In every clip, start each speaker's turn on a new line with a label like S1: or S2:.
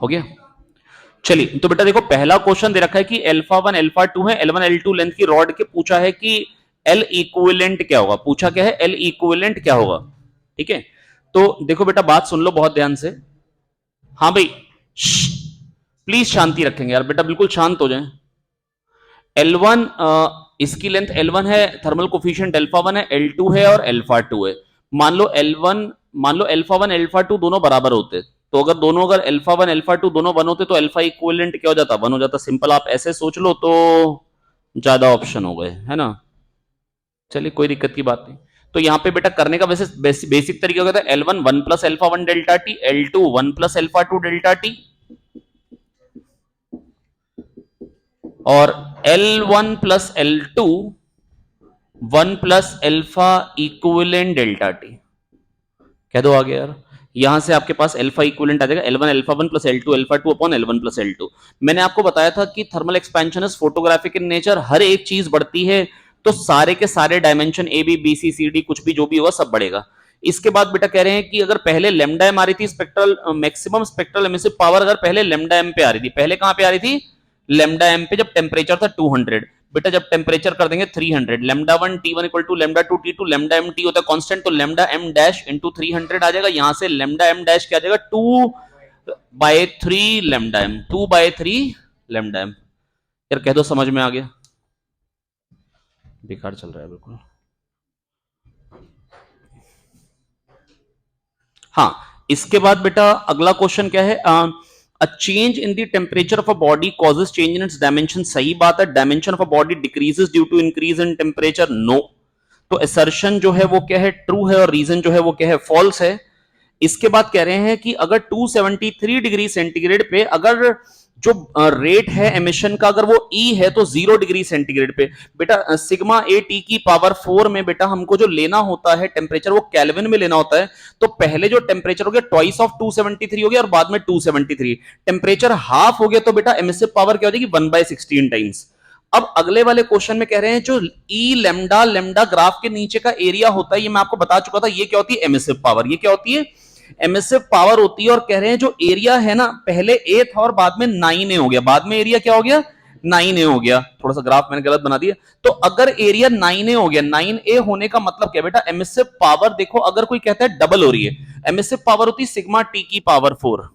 S1: हो गया। चलिए तो बेटा देखो पहला क्वेश्चन दे रखा है कि अल्फा 1 अल्फा 2 है, L1 L2 लेंथ की रॉड के पूछा है कि L इक्विवेलेंट क्या होगा। पूछा क्या है, L इक्विवेलेंट क्या होगा। ठीक है, तो देखो बेटा बात सुन लो बहुत ध्यान से। हाँ भाई, प्लीज शांति रखेंगे यार, बेटा बिल्कुल शांत हो जाए। L1 इसकी लेंथ L1 है, थर्मल कोफिशिएंट अल्फा 1 है, L2 है और अल्फा 2 है। मान लो L1, मान लो अल्फा 1 अल्फा 2 दोनों बराबर होते, तो अगर दोनों, अगर अल्फा 1 अल्फा 2 दोनों 1 होते तो अल्फा इक्विवेलेंट क्या हो जाता, 1 हो जाता। सिंपल, आप ऐसे सोच लो तो ज्यादा ऑप्शन हो गए, है ना। चलिए कोई दिक्कत की बात नहीं। तो यहां पे बेटा करने का वैसे बेसिक तरीका होता है L1 1 plus alpha 1 delta T, L2 1 plus alpha 2 delta T, और L1 plus L2 1 plus alpha equivalent delta T. कह दो आगे यार। यहां से आपके पास अल्फा इक्विवेलेंट आ जाएगा L1 alpha 1 plus L2 alpha 2 upon L1 plus L2। मैंने आपको बताया था कि thermal expansion is photographic in nature, हर एक चीज बढ़ती है तो सारे के सारे dimension A B B C C D कुछ भी जो भी होगा सब बढ़ेगा। इसके बाद बेटा कह रहे हैं कि अगर पहले लेमडा एम आ रही थी spectral maximum spectral emissive power, अगर पहले लेमडा एम पे आ रही थी, पहले कहां पे आ रही थी, लेमडा एम पे, जब टेम्परेचर था 200। बेटा जब टेम्परेचर कर देंगे 300, lambda 1 T1 equal to lambda 2 T2, lambda m t होता है कांस्टेंट, तो लेमडा एम डैश इंटू 300 आ जाएगा। यहां से लेमडा एम डैश क्या आ जाएगा, 2/3 लेमडा एम, 2/3 लेमडा एम। यार कह दो समझ में आ गया। बेकार चल रहा है बिल्कुल। हाँ, इसके बाद बेटा अगला क्वेश्चन क्या है, a change in the temperature of a body causes change in its dimension. सही बात है, dimension of a body decreases due to increase in temperature, no. तो असर्शन जो है वो क्या है, ट्रू है, और रीजन जो है वो क्या है, फॉल्स है। इसके बाद कह रहे हैं कि अगर 273 डिग्री सेंटीग्रेड पे अगर जो रेट है एमिशन का, अगर वो ई है तो 0 डिग्री सेंटीग्रेड पे बेटा सिग्मा ए टी की पावर 4 में बेटा हमको जो लेना होता है टेम्परेचर, वो केल्विन में लेना होता है। तो पहले जो टेम्परेचर हो गया ट्वाइस ऑफ 273 हो गया, और बाद में 273 टेम्परेचर हाफ हो गया, तो बेटा एमिसिव पावर क्या हो जाएगी, 1/16 टाइम्स। अब अगले वाले क्वेश्चन में कह रहे हैं जो ई लेमडा लेमडा ग्राफ के नीचे का एरिया होता है, ये मैं आपको बता चुका था, ये क्या होती है, एमिसिव पावर। ये क्या होती है, एमिसिव पावर होती है। और कह रहे हैं जो एरिया है ना, पहले ए था और बाद में 9a हो गया, बाद में एरिया क्या हो गया, 9a हो गया। थोड़ा सा ग्राफ मैंने गलत बना दिया। तो अगर एरिया 9a हो गया, 9a होने का मतलब क्या बेटा, एमिसिव पावर देखो, अगर कोई कहता है डबल हो रही है, एमिसिव पावर होती है सिग्मा टी की पावर 4।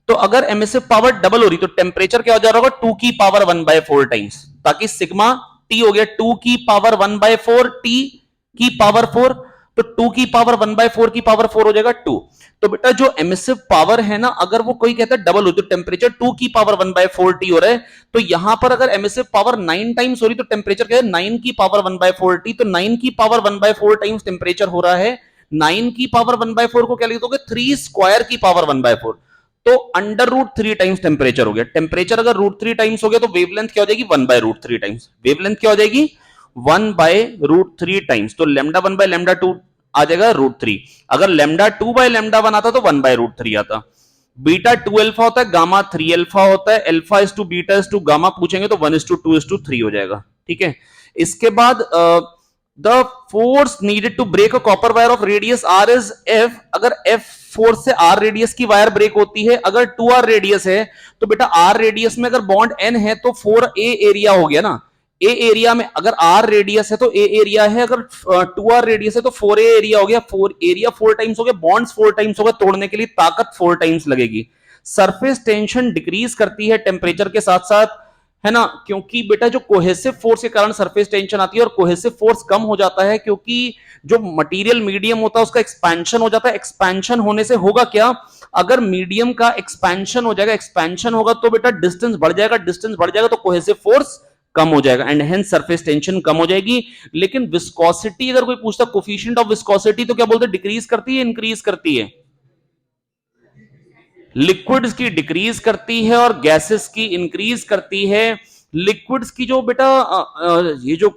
S1: तो अगर एमिसिव पावर डबल हो रही तो टेम्परेचर क्या हो जा रहा होगा, 2 की पावर 1/4 टाइम्स, ताकि सिग्मा टी हो गया 2 की पावर 1/4 टी की पावर 4। तो 2 की पावर 1/4 की पावर 4 हो जाएगा 2। तो बेटा जो एमिसिव पावर है ना, अगर वो कोई कहता है डबल हो, तो टेम्परेचर 2 की पावर 1/4 टी हो रहा है, तो यहां पर अगर एमिसिव पावर 9 टाइम्स हो रही तो टेम्परेचर क्या है, 9 की पावर 1/4 टी। तो 9 की पावर 1/4 टाइम्स टेम्परेचर हो रहा है। 9 की पावर 1/4 को क्या लिख दोगे, 3 स्क्वायर की पावर 1/4। तो √3 टाइम्स टेम्परेचर हो गया। टेम्परेचर अगर √3 टाइम्स हो गया तो वेवलेंथ क्या हो जाएगी, 1/√3 टाइम्स। वेवलेंथ क्या हो जाएगी, 1/√3 टाइम्स। तो लेमडा 1/λ2 आ जाएगा √3। अगर लेमडा 2/λ1 आता तो 1/√3 आता। बीटा 2 अल्फा होता है, गामा 3 अल्फा होता है, alpha is to beta is to gamma पूछेंगे तो 1:2:3 हो जाएगा। ठीक है, इसके बाद the force needed to break a copper wire of radius r is f। अगर f फोर्स से r रेडियस की वायर ब्रेक होती है, अगर 2r रेडियस है तो बेटा r रेडियस में अगर बॉन्ड n है तो 4a एरिया हो गया ना। a एरिया में अगर r रेडियस है तो a एरिया है, अगर 2r रेडियस है तो 4a एरिया हो गया। 4 एरिया 4 टाइम्स हो गया, बॉन्ड्स 4 टाइम्स हो गया, तोड़ने के लिए ताकत 4 टाइम्स लगेगी। सरफेस टेंशन डिक्रीज करती है टेम्परेचर के साथ साथ, है ना, क्योंकि बेटा जो कोहेसिव फोर्स के कारण सरफेस टेंशन आती है, और कोहेसिव फोर्स कम हो जाता है क्योंकि जो मटेरियल मीडियम होता है उसका एक्सपेंशन हो जाता है। एक्सपेंशन होने से होगा क्या, अगर मीडियम का एक्सपेंशन हो जाएगा, एक्सपेंशन होगा तो बेटा डिस्टेंस बढ़ जाएगा, डिस्टेंस बढ़ जाएगा तो कोहेसिव फोर्स कम हो जाएगा, एंड हेंस सरफेस टेंशन कम हो जाएगी। लेकिन विस्कोसिटी अगर कोई पूछता, कोफिशिएंट ऑफ विस्कोसिटी, तो क्या बोलते हैं, डिक्रीज करती है इंक्रीज करती है, लिक्विड्स की डिक्रीज करती है और गैसेस की इंक्रीज करती है। लिक्विड्स की जो बेटा ये जो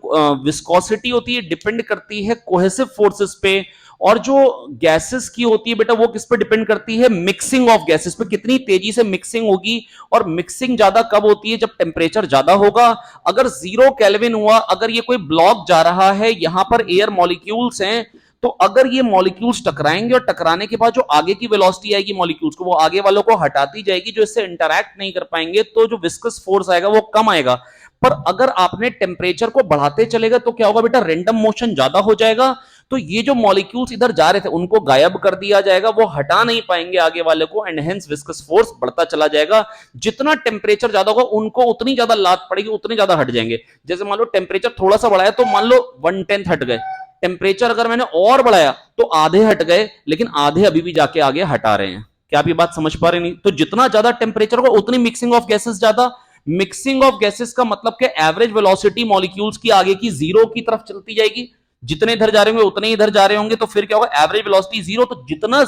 S1: विस्कोसिटी होती है डिपेंड करती है कोहेसिव फोर्सेस पे, और जो गैसेस की होती है बेटा वो किस पे डिपेंड करती है, मिक्सिंग ऑफ गैसेस पे, कितनी तेजी से मिक्सिंग होगी। और मिक्सिंग ज्यादा कब होती है, जब टेम्परेचर ज्यादा होगा। अगर 0 केल्विन हुआ, अगर ये कोई ब्लॉक जा रहा है, यहां पर एयर मॉलिक्यूल्स हैं, तो अगर ये मॉलिक्यूल्स टकराएंगे और टकराने के बाद जो आगे की वेलोसिटी आएगी मॉलिक्यूल्स को, वो आगे वालों को हटाती जाएगी, जो इससे इंटरैक्ट नहीं कर पाएंगे, तो जो विस्कस फोर्स आएगा वो कम आएगा। पर अगर आपने टेम्परेचर को बढ़ाते चलेगा तो क्या होगा बेटा, रेंडम मोशन ज्यादा हो जाएगा, तो ये जो मॉलिक्यूल्स इधर जा रहे थे उनको गायब कर दिया जाएगा, वो हटा नहीं पाएंगे आगे वाले को, एंड हेंस विस्कस फोर्स बढ़ता चला जाएगा। जितना टेम्परेचर ज्यादा होगा उनको उतनी ज्यादा लात पड़ेगी, उतने ज्यादा हट जाएंगे। जैसे मान लो टेम्परेचर थोड़ा सा बढ़ाया तो मान लो 1/10 हट गए, टेम्परेचर अगर मैंने और बढ़ाया तो आधे हट गए, लेकिन आधे अभी भी जाके आगे हटा रहे हैं। क्या आप ये बात समझ पा रहे नहीं? तो जितना ज्यादा टेम्परेचर होगा उतनी मिक्सिंग ऑफ गैसेस ज्यादा। मिक्सिंग ऑफ गैसेस का मतलब क्या, एवरेज वेलोसिटी मॉलिक्यूल्स की आगे की जीरो की तरफ चलती जाएगी, जितने इधर जा रहे होंगे उतने इधर जा रहे होंगे, तो फिर क्या होगा, एवरेज वेलोसिटी जीरो। तो जितना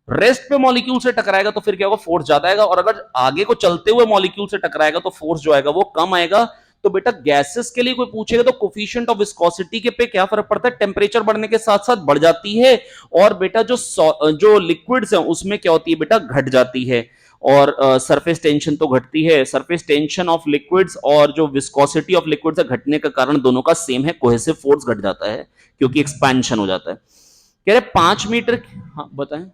S1: रेस्ट पे मॉलिक्यूल से टकराएगा तो फिर क्या होगा, फोर्स ज्यादा आएगा, और अगर आगे को चलते हुए मॉलिक्यूल से टकराएगा तो फोर्स जो आएगा वो कम आएगा। तो बेटा गैसेस के लिए कोई पूछेगा तो कोफिशिएंट ऑफ विस्कोसिटी के पे क्या फर्क पड़ता है, टेम्परेचर बढ़ने के साथ साथ बढ़ जाती है, और बेटा जो लिक्विड्स हैं उसमें क्या होती है बेटा, घट जाती है। और सरफेस टेंशन तो घटती है, सरफेस टेंशन ऑफ लिक्विड्स और जो विस्कोसिटी ऑफ लिक्विड्स है घटने का कारण दोनों का सेम है, कोहेसिव फोर्स घट जाता है क्योंकि एक्सपेंशन हो जाता है। कह रहे 5 मीटर, हाँ बताएं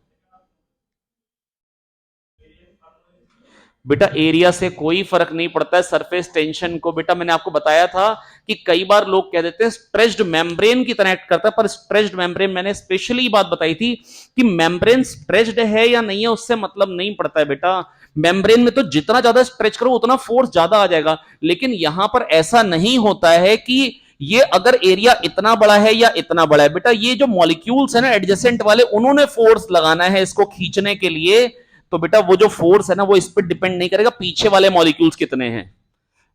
S1: बेटा। एरिया से कोई फर्क नहीं पड़ता है सरफेस टेंशन को, बेटा मैंने आपको बताया था कि कई बार लोग कह देते हैं स्ट्रेच्ड मेम्ब्रेन की तरह एक्ट करता है, पर स्ट्रेच्ड मेम्ब्रेन, मैंने स्पेशली बात बताई थी कि मेम्ब्रेन स्ट्रेच्ड है या नहीं है उससे मतलब नहीं पड़ता है बेटा। मेम्ब्रेन में तो जितना ज्यादा स्ट्रेच करो उतना फोर्स ज्यादा आ जाएगा, लेकिन यहां पर ऐसा नहीं होता है कि ये अगर एरिया इतना बड़ा है या इतना बड़ा है, बेटा ये जो मॉलिक्यूल्स है ना एडजेसेंट वाले, उन्होंने फोर्स लगाना है इसको खींचने के लिए। तो बेटा वो जो फोर्स है ना वो इस पर डिपेंड नहीं करेगा पीछे वाले मॉलिक्यूल्स कितने हैं।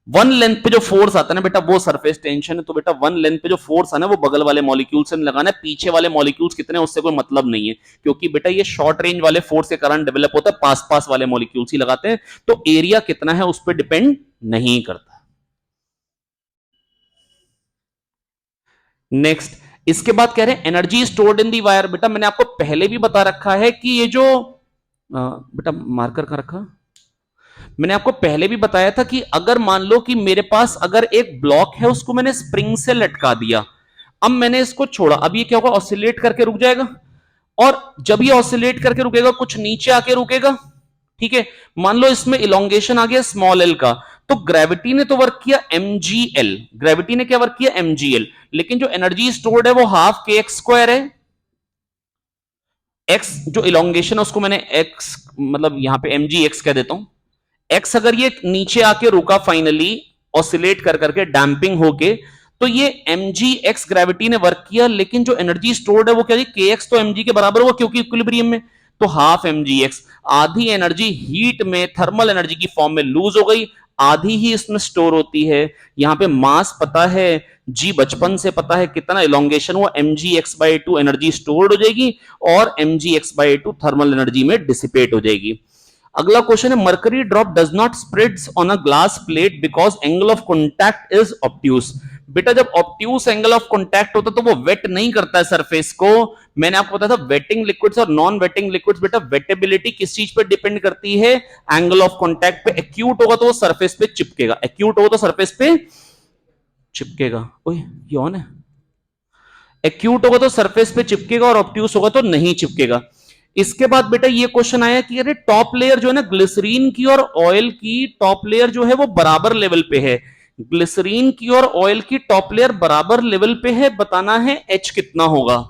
S1: वन लेंथ पे जो फोर्स आता है ना बेटा वो सरफेस टेंशन है। तो बेटा वन लेंथ पे जो फोर्स है ना वो बगल वाले मॉलिक्यूल से लगाना है, पीछे वाले मॉलिक्यूल्स कितने उससे कोई मतलब नहीं है, क्योंकि बेटा ये शॉर्ट रेंज वाले फोर्स के कारण डेवलप होता है, पास पास वाले मॉलिक्यूल्स ही लगाते हैं, तो एरिया कितना है उस पर डिपेंड नहीं करता। नेक्स्ट, इसके बाद कह रहे हैं energy stored in the wire. बेटा मैंने आपको पहले भी बता रखा है कि ये जो बेटा मार्कर का रखा, मैंने आपको पहले भी बताया था कि अगर मान लो कि मेरे पास अगर एक ब्लॉक है उसको मैंने स्प्रिंग से लटका दिया, अब मैंने इसको छोड़ा, अब ये क्या होगा, ऑसिलेट करके रुक जाएगा, और जब ये ऑसिलेट करके रुकेगा कुछ नीचे आके रुकेगा, ठीक है। मान लो इसमें इलोंगेशन आ गया स्मॉल एल का, तो ग्रेविटी ने तो वर्क किया mgl, ग्रेविटी ने क्या वर्क किया mgl, लेकिन जो एनर्जी स्टोर्ड है वो हाफ के एक्स स्क्वायर है। x जो इलोंगेशन है उसको मैंने x मतलब यहां पे mgx कह देता हूं। x अगर ये नीचे आके रुका फाइनली ऑसिलेट कर करके डैम्पिंग होके, तो ये mgx ग्रेविटी ने वर्क किया, लेकिन जो एनर्जी स्टोर्ड है वो क्या, kx तो mg के बराबर हुआ क्योंकि इक्विलिब्रियम में, तो हाफ mgx, आधी एनर्जी हीट में थर्मल एनर्जी की फॉर्म में लूज हो गई, आधी ही इसमें स्टोर होती है। यहां पे मास पता है, जी बचपन से पता है कितना इलोंगेशन हुआ, mgx/2 एनर्जी स्टोर्ड हो जाएगी और mgx/2 थर्मल एनर्जी में डिसिपेट हो जाएगी। अगला क्वेश्चन है mercury drop does not spreads on a glass plate because angle of contact is obtuse. बेटा जब ऑब्ट्यूस एंगल ऑफ कॉन्टैक्ट होता है तो वो वेट नहीं करता है सरफेस को। मैंने आपको बताया था वेटिंग लिक्विड्स और नॉन वेटिंग लिक्विड्स, बेटा वेटेबिलिटी किस चीज पर डिपेंड करती है, एंगल ऑफ कॉन्टैक्ट पे। एक्यूट होगा तो वो सरफेस पे चिपकेगा, एक्यूट होगा तो सरफेस पे चिपकेगा, ओए ये ऑन है, एक्यूट होगा तो सरफेस पे चिपकेगा और ऑब्ट्यूस होगा तो नहीं चिपकेगा। इसके बाद बेटा ये क्वेश्चन आया कि अरे टॉप लेयर जो है ना ग्लिसरीन की और ऑयल की टॉप लेयर जो है वो बराबर लेवल पे है, ग्लिसरीन की और ऑयल की टॉप लेयर बराबर लेवल पे है, बताना है एच कितना होगा।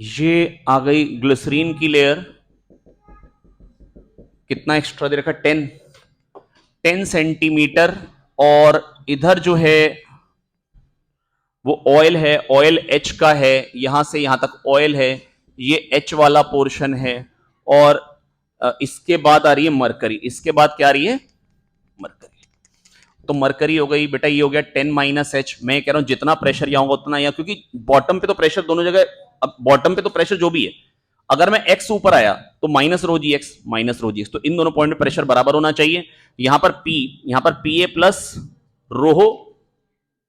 S1: ये आ गई ग्लिसरीन की लेयर, कितना एक्स्ट्रा दे रखा, 10 सेंटीमीटर, और इधर जो है वो ऑयल है, ऑयल एच का है, यहां से यहां तक ऑयल है, ये एच वाला पोर्शन है, और इसके बाद आ रही है मरकरी, इसके बाद क्या आ रही है मरकरी। तो मरकरी हो गई बेटा, ये हो गया 10 - मैं कह रहा हूं जितना प्रेशर यहाँ होगा उतना यहाँ, क्योंकि बॉटम पे तो प्रेशर दोनों जगह, अब बॉटम पे तो प्रेशर जो भी है, अगर मैं एक्स ऊपर आया तो माइनस रो जी एक्स, तो इन दोनों पॉइंट पे प्रेशर बराबर होना चाहिए। यहां पर पी, यहां पर P A plus rho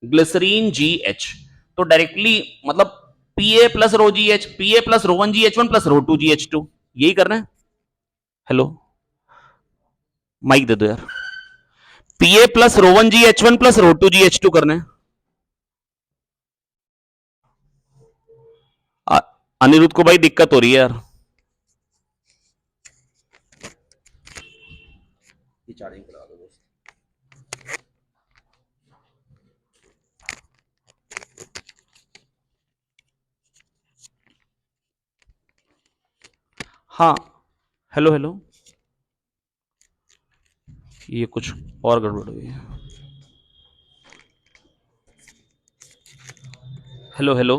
S1: glycerine G H, तो डायरेक्टली मतलब P A plus rho G H, P A plus rho one G H one plus rho two G H two, यही करना है। हेलो, माइक दे दो यार। पीए plus rho 1 जी H1 plus rho 2 जी H2 करना है। अनिरुद्ध को भाई दिक्कत हो रही है यार। चार्जिंग करा दो दोस्त। हाँ, हेलो हेलो, ये कुछ और गड़बड़ हुई है। Hello hello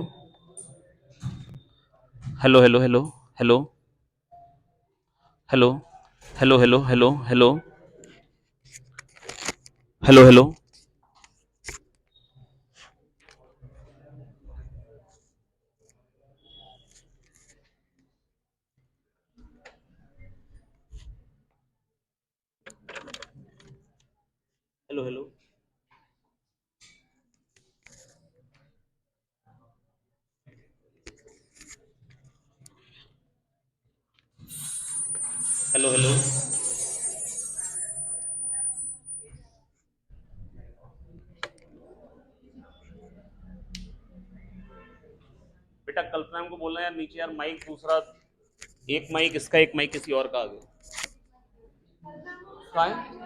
S1: hello hello hello hello hello hello hello hello hello hello hello hello hello hello hello. बेटा कल्पना को बोलना यार नीचे यार, माइक दूसरा, एक माइक इसका, एक माइक किसी और का आ गया। कहाँ है?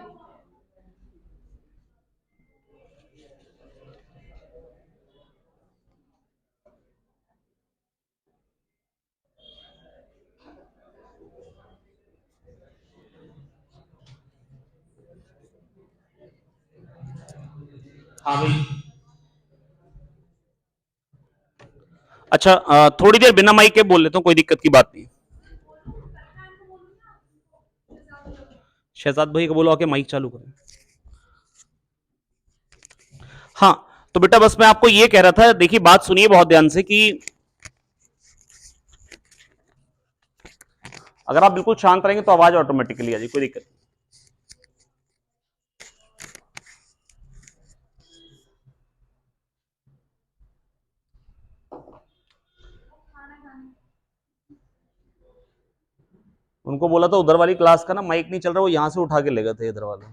S1: हाँ भाई। अच्छा, थोड़ी देर बिना माइक के बोल लेता हूँ, कोई दिक्कत की बात नहीं। शहजाद भाई को बोलो आके माइक चालू करें। हाँ, तो बेटा बस मैं आपको ये कह रहा था, देखिए बात सुनिए बहुत ध्यान से कि अगर आप बिल्कुल शांत रहेंगे तो आवाज ऑटोमेटिकली आ जाएगी, कोई दिक्कत नहीं। उनको बोला था उधर वाली क्लास का ना माइक नहीं चल रहा, वो यहां से उठा के ले गए थे इधर वाले।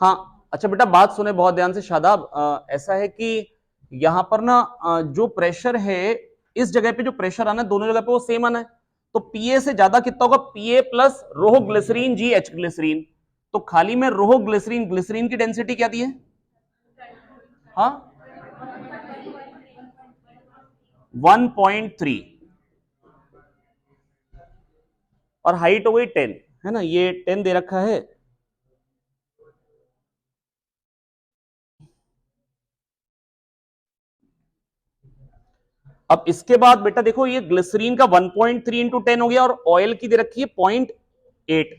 S1: हाँ, अच्छा बेटा बात सुने बहुत ध्यान से शादाब। ऐसा है कि यहां पर ना जो प्रेशर है, इस जगह पे जो प्रेशर आना है दोनों जगह पे वो सेम आना है। तो पीए से ज्यादा कितना होगा? पीए plus rho glycerine G H glycerine. तो खाली में रोह ग्लिसरीन, ग्लिसरीन की डेंसिटी क्या दी है? हाँ, 1.3 और हाइट हो गई 10, है ना, ये 10 दे रखा है। अब इसके बाद बेटा देखो, ये ग्लिसरीन का 1.3 इंटू 10 हो गया और ऑयल की दे रखी है 0.8।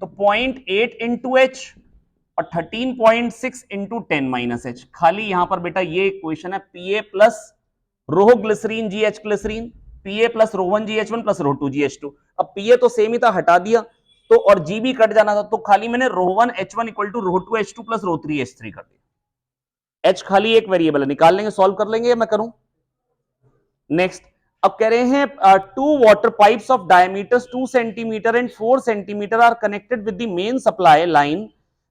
S1: तो 0.8 इंटू एच और 13.6 इंटू 10 माइनस एच। खाली यहां पर बेटा ये इक्वेशन है PA plus rho glycerine G H glycerine, PA plus rho 1 G H 1 plus rho 2 G H 2। अब पीए तो सेम ही था, हटा दिया तो, और जी भी कट जाना था, तो खाली मैंने rho 1 H1 equal to rho 2 H2 plus rho 3 H3 कर दिया। एच खाली एक वेरिएबल है, निकाल लेंगे, सॉल्व कर लेंगे, या मैं करूं? नेक्स्ट, अब कह रहे हैं two water pipes of diameters 2 centimetre and 4 centimetre are connected with the main supply line.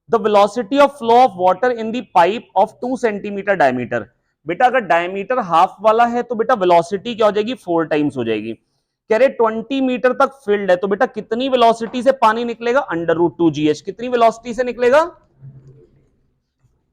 S1: The velocity of flow of water in the pipe of 2 centimetre diameter. बेटा अगर डायमीटर हाफ वाला है तो बेटा वेलोसिटी क्या हो जाएगी? 4 टाइम्स हो जाएगी। कह रहे 20 मीटर तक फिल्ड है, तो बेटा कितनी वेलोसिटी से पानी निकलेगा? √2GH। कितनी वेलोसिटी से निकलेगा?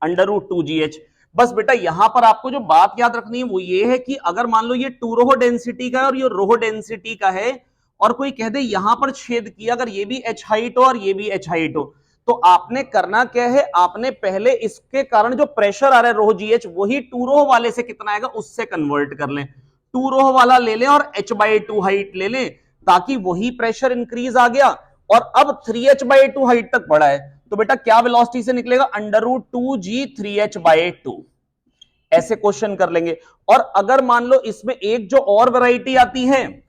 S1: √2GH। बस बेटा यहां पर आपको जो बात याद रखनी है वो ये है कि अगर मान लो ये 2 रोह डेंसिटी का है और ये रोह डेंसिटी का है, और कोई कह दे यहां पर छेद किया, अगर ये भी H हाइट हो और ये भी H हाइट हो, तो आपने करना क्या है? आपने पहले इसके कारण जो प्रेशर आ रहा है रोह GH, वही 2 रोह वाले से कितना आएगा उससे कन्वर्ट कर लें। 2 रोह वाला ले लें और H/2 हाइट ले लें, ताकि वही प्रेशर इंक्रीज आ गया और अब 3H/2 हाइट तक बढ़ा है, तो बेटा क्या वेलोसिटी से निकलेगा? √2G3H/2। ऐसे क्वेश्चन कर लेंगे। और अगर मान लो इसमें एक जो और वैरायटी आती है,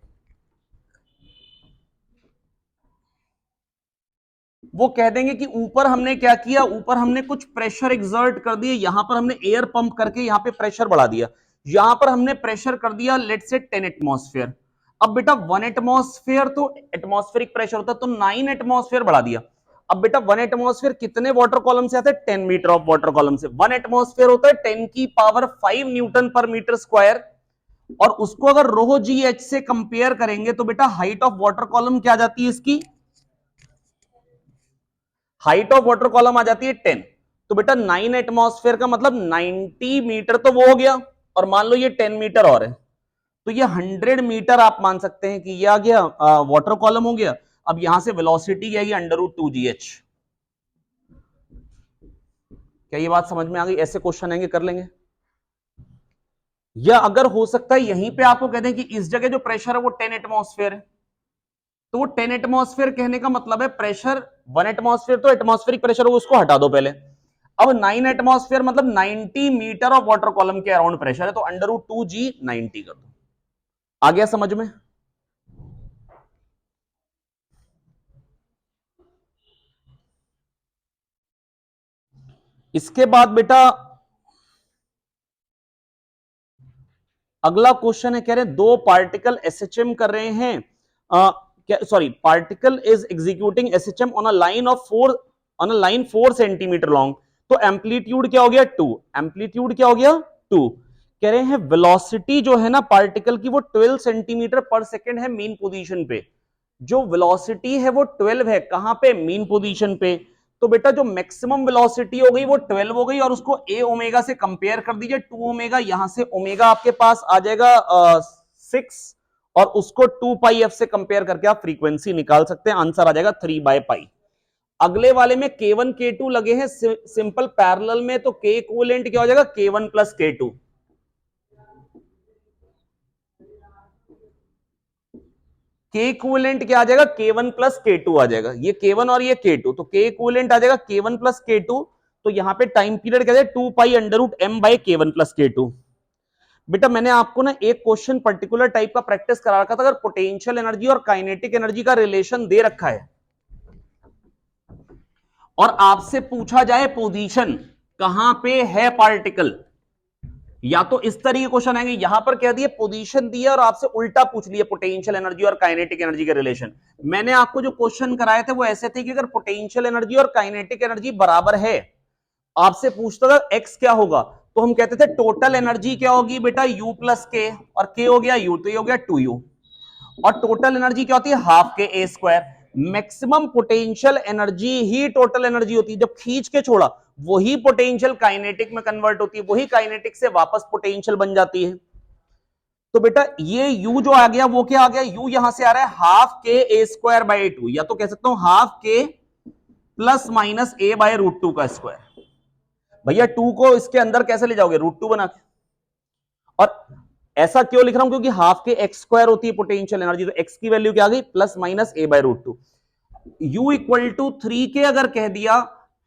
S1: वो कह देंगे कि ऊपर हमने क्या किया, ऊपर हमने कुछ प्रेशर एक्सर्ट कर दिया, यहां पर हमने एयर पंप करके यहां पे प्रेशर बढ़ा दिया, यहां पर हमने प्रेशर कर दिया लेट्स से 10 एटमॉस्फेयर। अब बेटा 1 एटमॉस्फेयर तो एटमॉस्फेरिक प्रेशर होता है, तो 9 एटमॉस्फेयर बढ़ा दिया। अब बेटा 1 एटमॉस्फेयर कितने वाटर कॉलम से आते हैं? 10 मीटर ऑफ वाटर कॉलम से। 1 एटमॉस्फेयर होता है 10 की पावर 5 न्यूटन पर मीटर स्क्वायर, और उसको अगर रो जी एच से कंपेयर करेंगे तो बेटा हाइट ऑफ वाटर कॉलम क्या आ जाती है इसकी? हाइट ऑफ वाटर कॉलम आ जाती है 10। तो बेटा 9 एटमॉस्फेयर का मतलब 90 मीटर तो वो हो गया, और मान लो ये 10 मीटर और है, तो ये 100 मीटर आप मान सकते हैं कि ये आ गया वाटर कॉलम हो गया। अब यहां से वेलोसिटी आएगी √2gh। क्या ये बात समझ में आ गई? ऐसे क्वेश्चन आएंगे, कर लेंगे। या अगर हो सकता है यहीं पे आपको कह दें कि इस जगह जो प्रेशर है वो 10 एटमॉस्फेयर है, तो वो 10 एटमॉस्फेयर कहने का मतलब है प्रेशर 1 एटमॉस्फेयर तो एटमॉस्फेरिक प्रेशर हो, उसको हटा दो पहले। अब 9 एटमॉस्फेयर मतलब 90 मीटर ऑफ वाटर कॉलम के अराउंड प्रेशर है, तो √2g 90 कर दो। आ गया समझ में? इसके बाद बेटा अगला क्वेश्चन है, कह रहे दो पार्टिकल एसएचएम कर रहे हैं, sorry, particle is executing SHM on a line of 4 centimetre long. तो एम्पलीट्यूड क्या हो गया? 2। एम्पलीट्यूड क्या हो गया? 2। कह रहे हैं वेलोसिटी जो है ना पार्टिकल की वो 12 सेंटीमीटर पर सेकेंड है मीन पोजीशन पे। जो वेलोसिटी है वो 12 है, कहां पे? मीन पोजीशन पे। तो बेटा जो मैक्सिमम वेलोसिटी हो गई वो 12 हो गई, और उसको ए ओमेगा से कंपेयर कर दीजिए 2 ओमेगा, यहां से ओमेगा आपके पास आ जाएगा 6, और उसको 2 पाई एफ से कंपेयर करके आप फ्रीक्वेंसी निकाल सकते हैं, आंसर आ जाएगा 3/पाई। अगले वाले में K1 K2 लगे हैं सिंपल पैरेलल में, तो K इक्विवेलेंट क्या हो जाएगा? K1 plus K2। K equivalent क्या आ जाएगा? K1 प्लस K2 आ जाएगा। ये K1 और ये K2, तो K इक्विवेलेंट आ जाएगा K1 प्लस K2। तो यहां पे टाइम पीरियड क्या है? 2 पाई √m by K1 plus K2। बेटा मैंने आपको ना एक क्वेश्चन पर्टिकुलर टाइप का प्रैक्टिस करा रखा था, अगर पोटेंशियल एनर्जी और काइनेटिक एनर्जी का रिलेशन दे रखा है और आपसे पूछा जाए पोजीशन कहां पे है पार्टिकल, या तो इस तरह के क्वेश्चन आएंगे, यहां पर कह दिए पोजीशन दिया और आपसे उल्टा पूछ लिया पोटेंशियल एनर्जी और काइनेटिक एनर्जी के रिलेशन। मैंने आपको जो क्वेश्चन कराए थे वो ऐसे थे कि अगर पोटेंशियल एनर्जी और काइनेटिक एनर्जी बराबर है, आपसे पूछता था एक्स क्या होगा, तो हम कहते थे टोटल एनर्जी क्या होगी बेटा? U प्लस के, और के हो गया U, तो ये हो गया 2U। और टोटल एनर्जी क्या होती है? हाफ के ए स्क्वायर। मैक्सिमम पोटेंशियल एनर्जी ही टोटल एनर्जी होती है, जब खींच के छोड़ा वही पोटेंशियल काइनेटिक में कन्वर्ट होती है, वही काइनेटिक से वापस पोटेंशियल बन जाती है। तो बेटा ये U जो आ गया वो क्या आ गया? U यहां से आ रहा है हाफ के ए स्क्वायर बाई 2, या तो कह सकता हूं हाफ के प्लस माइनस ए बाय √2 का स्क्वायर। भैया 2 को इसके अंदर कैसे ले जाओगे? √2 बना के। और ऐसा क्यों लिख रहा हूं? क्योंकि हाफ के एक्स स्क्वायर होती है पोटेंशियल एनर्जी, तो एक्स की वैल्यू क्या आ गई? Plus minus a by √2। U equal to 3 के अगर कह दिया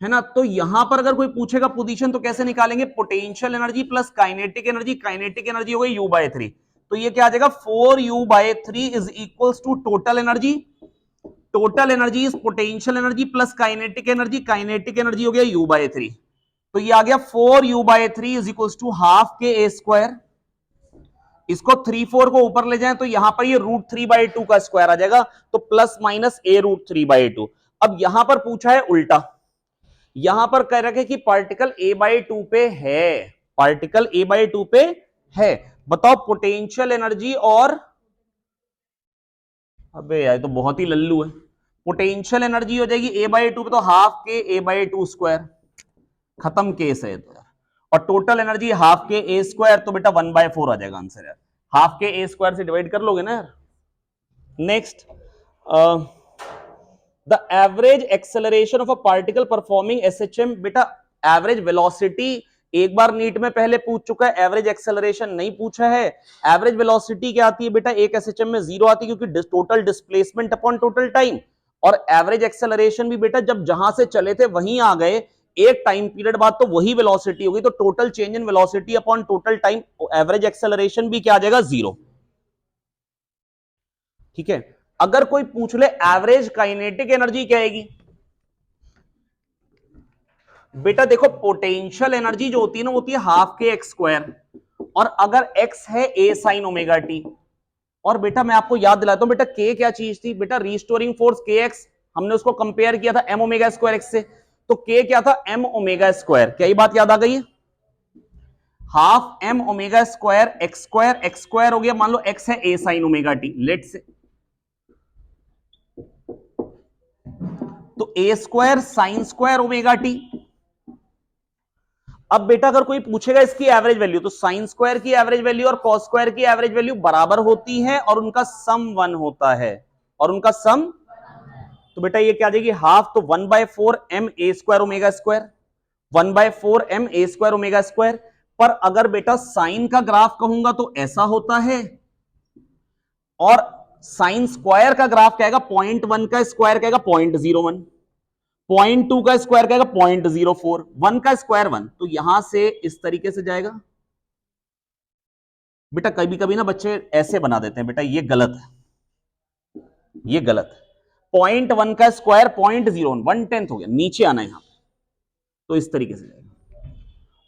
S1: है ना, तो यहां पर अगर कोई पूछेगा पोजीशन तो कैसे निकालेंगे? Potential energy plus kinetic energy, kinetic energy हो गई U/3, तो ये क्या आ जाएगा? 4U/3 is equals to total energy. Total energy is potential energy plus kinetic energy, kinetic energy हो गया U/3, तो ये आ गया 4U/3 is equals to half के ए स्क्वायर। इसको 3 4 को ऊपर ले जाएं तो यहां पर ये √3/2 का स्क्वायर आ जाएगा, तो प्लस माइनस a √3/2। अब यहां पर पूछा है उल्टा, यहां पर कह रखे कि पार्टिकल a/2 पे है, पार्टिकल a/2 पे है। बताओ पोटेंशियल एनर्जी और, अबे यार तो बहुत ही लल्लू है, पोटेंशियल एनर्जी हो जाएगी a/2 पे तो हाफ के a/2 स्क्वायर, खत्म केस है तो यार। और टोटल एनर्जी हाफ के ए स्क्वायर, तो बेटा 1/4 आ जाएगा आंसर यार। हाफ के ए स्क्वायर से डिवाइड कर लोगे ना यार। Next, the average acceleration of a particle performing SHM. बेटा एवरेज वेलोसिटी एक बार नीट में पहले पूछ चुका है, एवरेज एक्सेलरेशन नहीं पूछा है। एवरेज वेलोसिटी क्या आती है बेटा? एक एसएचएम में 0 आती है, क्योंकि total displacement upon total time. और एवरेज एक्सेलरेशन भी बेटा जब जहां से चले थे वहीं आ गए, एक टाइम पीरियड बाद तो वही वेलोसिटी होगी, तो total change in velocity upon total time, average acceleration भी क्या आ जाएगा? 0। ठीक है। अगर कोई पूछ ले एवरेज काइनेटिक एनर्जी क्या आएगी? बेटा देखो पोटेंशियल एनर्जी जो होती है ना, वो होती है हाफ के एक्स स्क्वायर, और अगर एक्स है ए साइन ओमेगा टी, और बेटा मैं आपको याद दिलाता हूं, बेटा के क्या चीज थी बेटा, रिस्टोरिंग फोर्स के एक्स, हमने उसको कंपेयर किया था एम ओमेगा स्क्वायर एक्स से, तो के क्या था, एम ओमेगा स्क्वायर, क्या ये बात याद आ गई है, half M omega square X square हो गया, मान लो एक्स है A sine omega T, let say, तो A square sine square omega T. अब बेटा अगर कोई पूछेगा इसकी एवरेज वैल्यू, तो साइन स्क्वायर की एवरेज वैल्यू और कॉस स्क्वायर की एवरेज वैल्यू बराबर होती है और उनका सम 1 होता है, और उनका सम, तो बेटा ये क्या आ जाएगी, हाफ, तो 1/4 m a square omega square, 1/4 m a square omega square. पर अगर बेटा साइन का ग्राफ कहूंगा तो ऐसा होता है, और साइन स्क्वायर का ग्राफ कहेगा 0.1 का स्क्वायर कहेगा 0.01, 0.2 का स्क्वायर कहेगा 0.04, 1 का स्क्वायर 1, तो यहां से इस तरीके से जाएगा। बेटा कभी कभी ना बच्चे ऐसे बना देते हैं, बेटा ये गलत है, ये गलत है, 0.1 का स्क्वायर 0.01, 1/10 हो गया, नीचे आना है यहां, तो इस तरीके से जाएगा।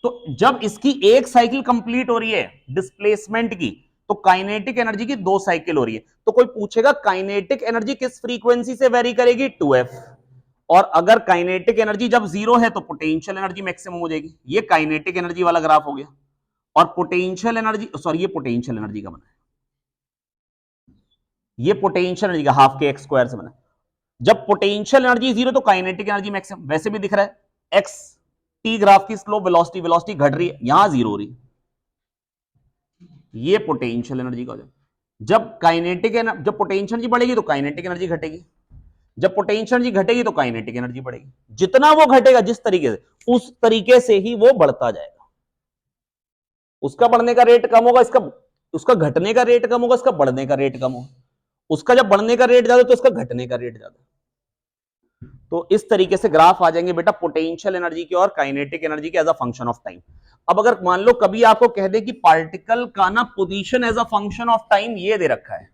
S1: तो जब इसकी एक साइकिल कंप्लीट हो रही है डिस्प्लेसमेंट की, तो काइनेटिक एनर्जी की 2 साइकिल हो रही है, तो कोई पूछेगा काइनेटिक एनर्जी किस फ्रीक्वेंसी से वेरी करेगी, 2f, और अगर काइनेटिक एनर्जी जब 0 है तो पोटेंशियल एनर्जी मैक्सिमम हो जाएगी। ये काइनेटिक एनर्जी वाला ग्राफ हो गया, और पोटेंशियल एनर्जी, सॉरी ये पोटेंशियल एनर्जी का बना है, ये पोटेंशियल एनर्जी का हाफ के एक्स स्क्वायर से बना। जब पोटेंशियल एनर्जी 0 तो काइनेटिक एनर्जी मैक्सिमम, वैसे भी दिख रहा है एक्स टी ग्राफ की स्लोप, वेलोसिटी, वेलोसिटी घट रही है, यहां 0 हो रही है, ये पोटेंशियल एनर्जी का हो जाएगा। जब काइनेटिक एनर्जी, जब पोटेंशियल एनर्जी बढ़ेगी तो काइनेटिक एनर्जी घटेगी, जब पोटेंशियल एनर्जी घटेगी तो काइनेटिक एनर्जी बढ़ेगी, जितना वो घटेगा जिस तरीके से, उस तरीके से ही वो बढ़ता जाएगा। उसका बढ़ने का रेट कम होगा, इसका, उसका घटने का रेट कम होगा, इसका बढ़ने का रेट कम होगा, उसका जब बढ़ने का रेट ज्यादा तो इसका घटने का रेट ज्यादा। तो इस तरीके से ग्राफ आ जाएंगे बेटा पोटेंशियल एनर्जी के और काइनेटिक एनर्जी के as a function of time. अब अगर मान लो कभी आपको कह दे कि पार्टिकल का ना position as a function of time ये दे रखा है,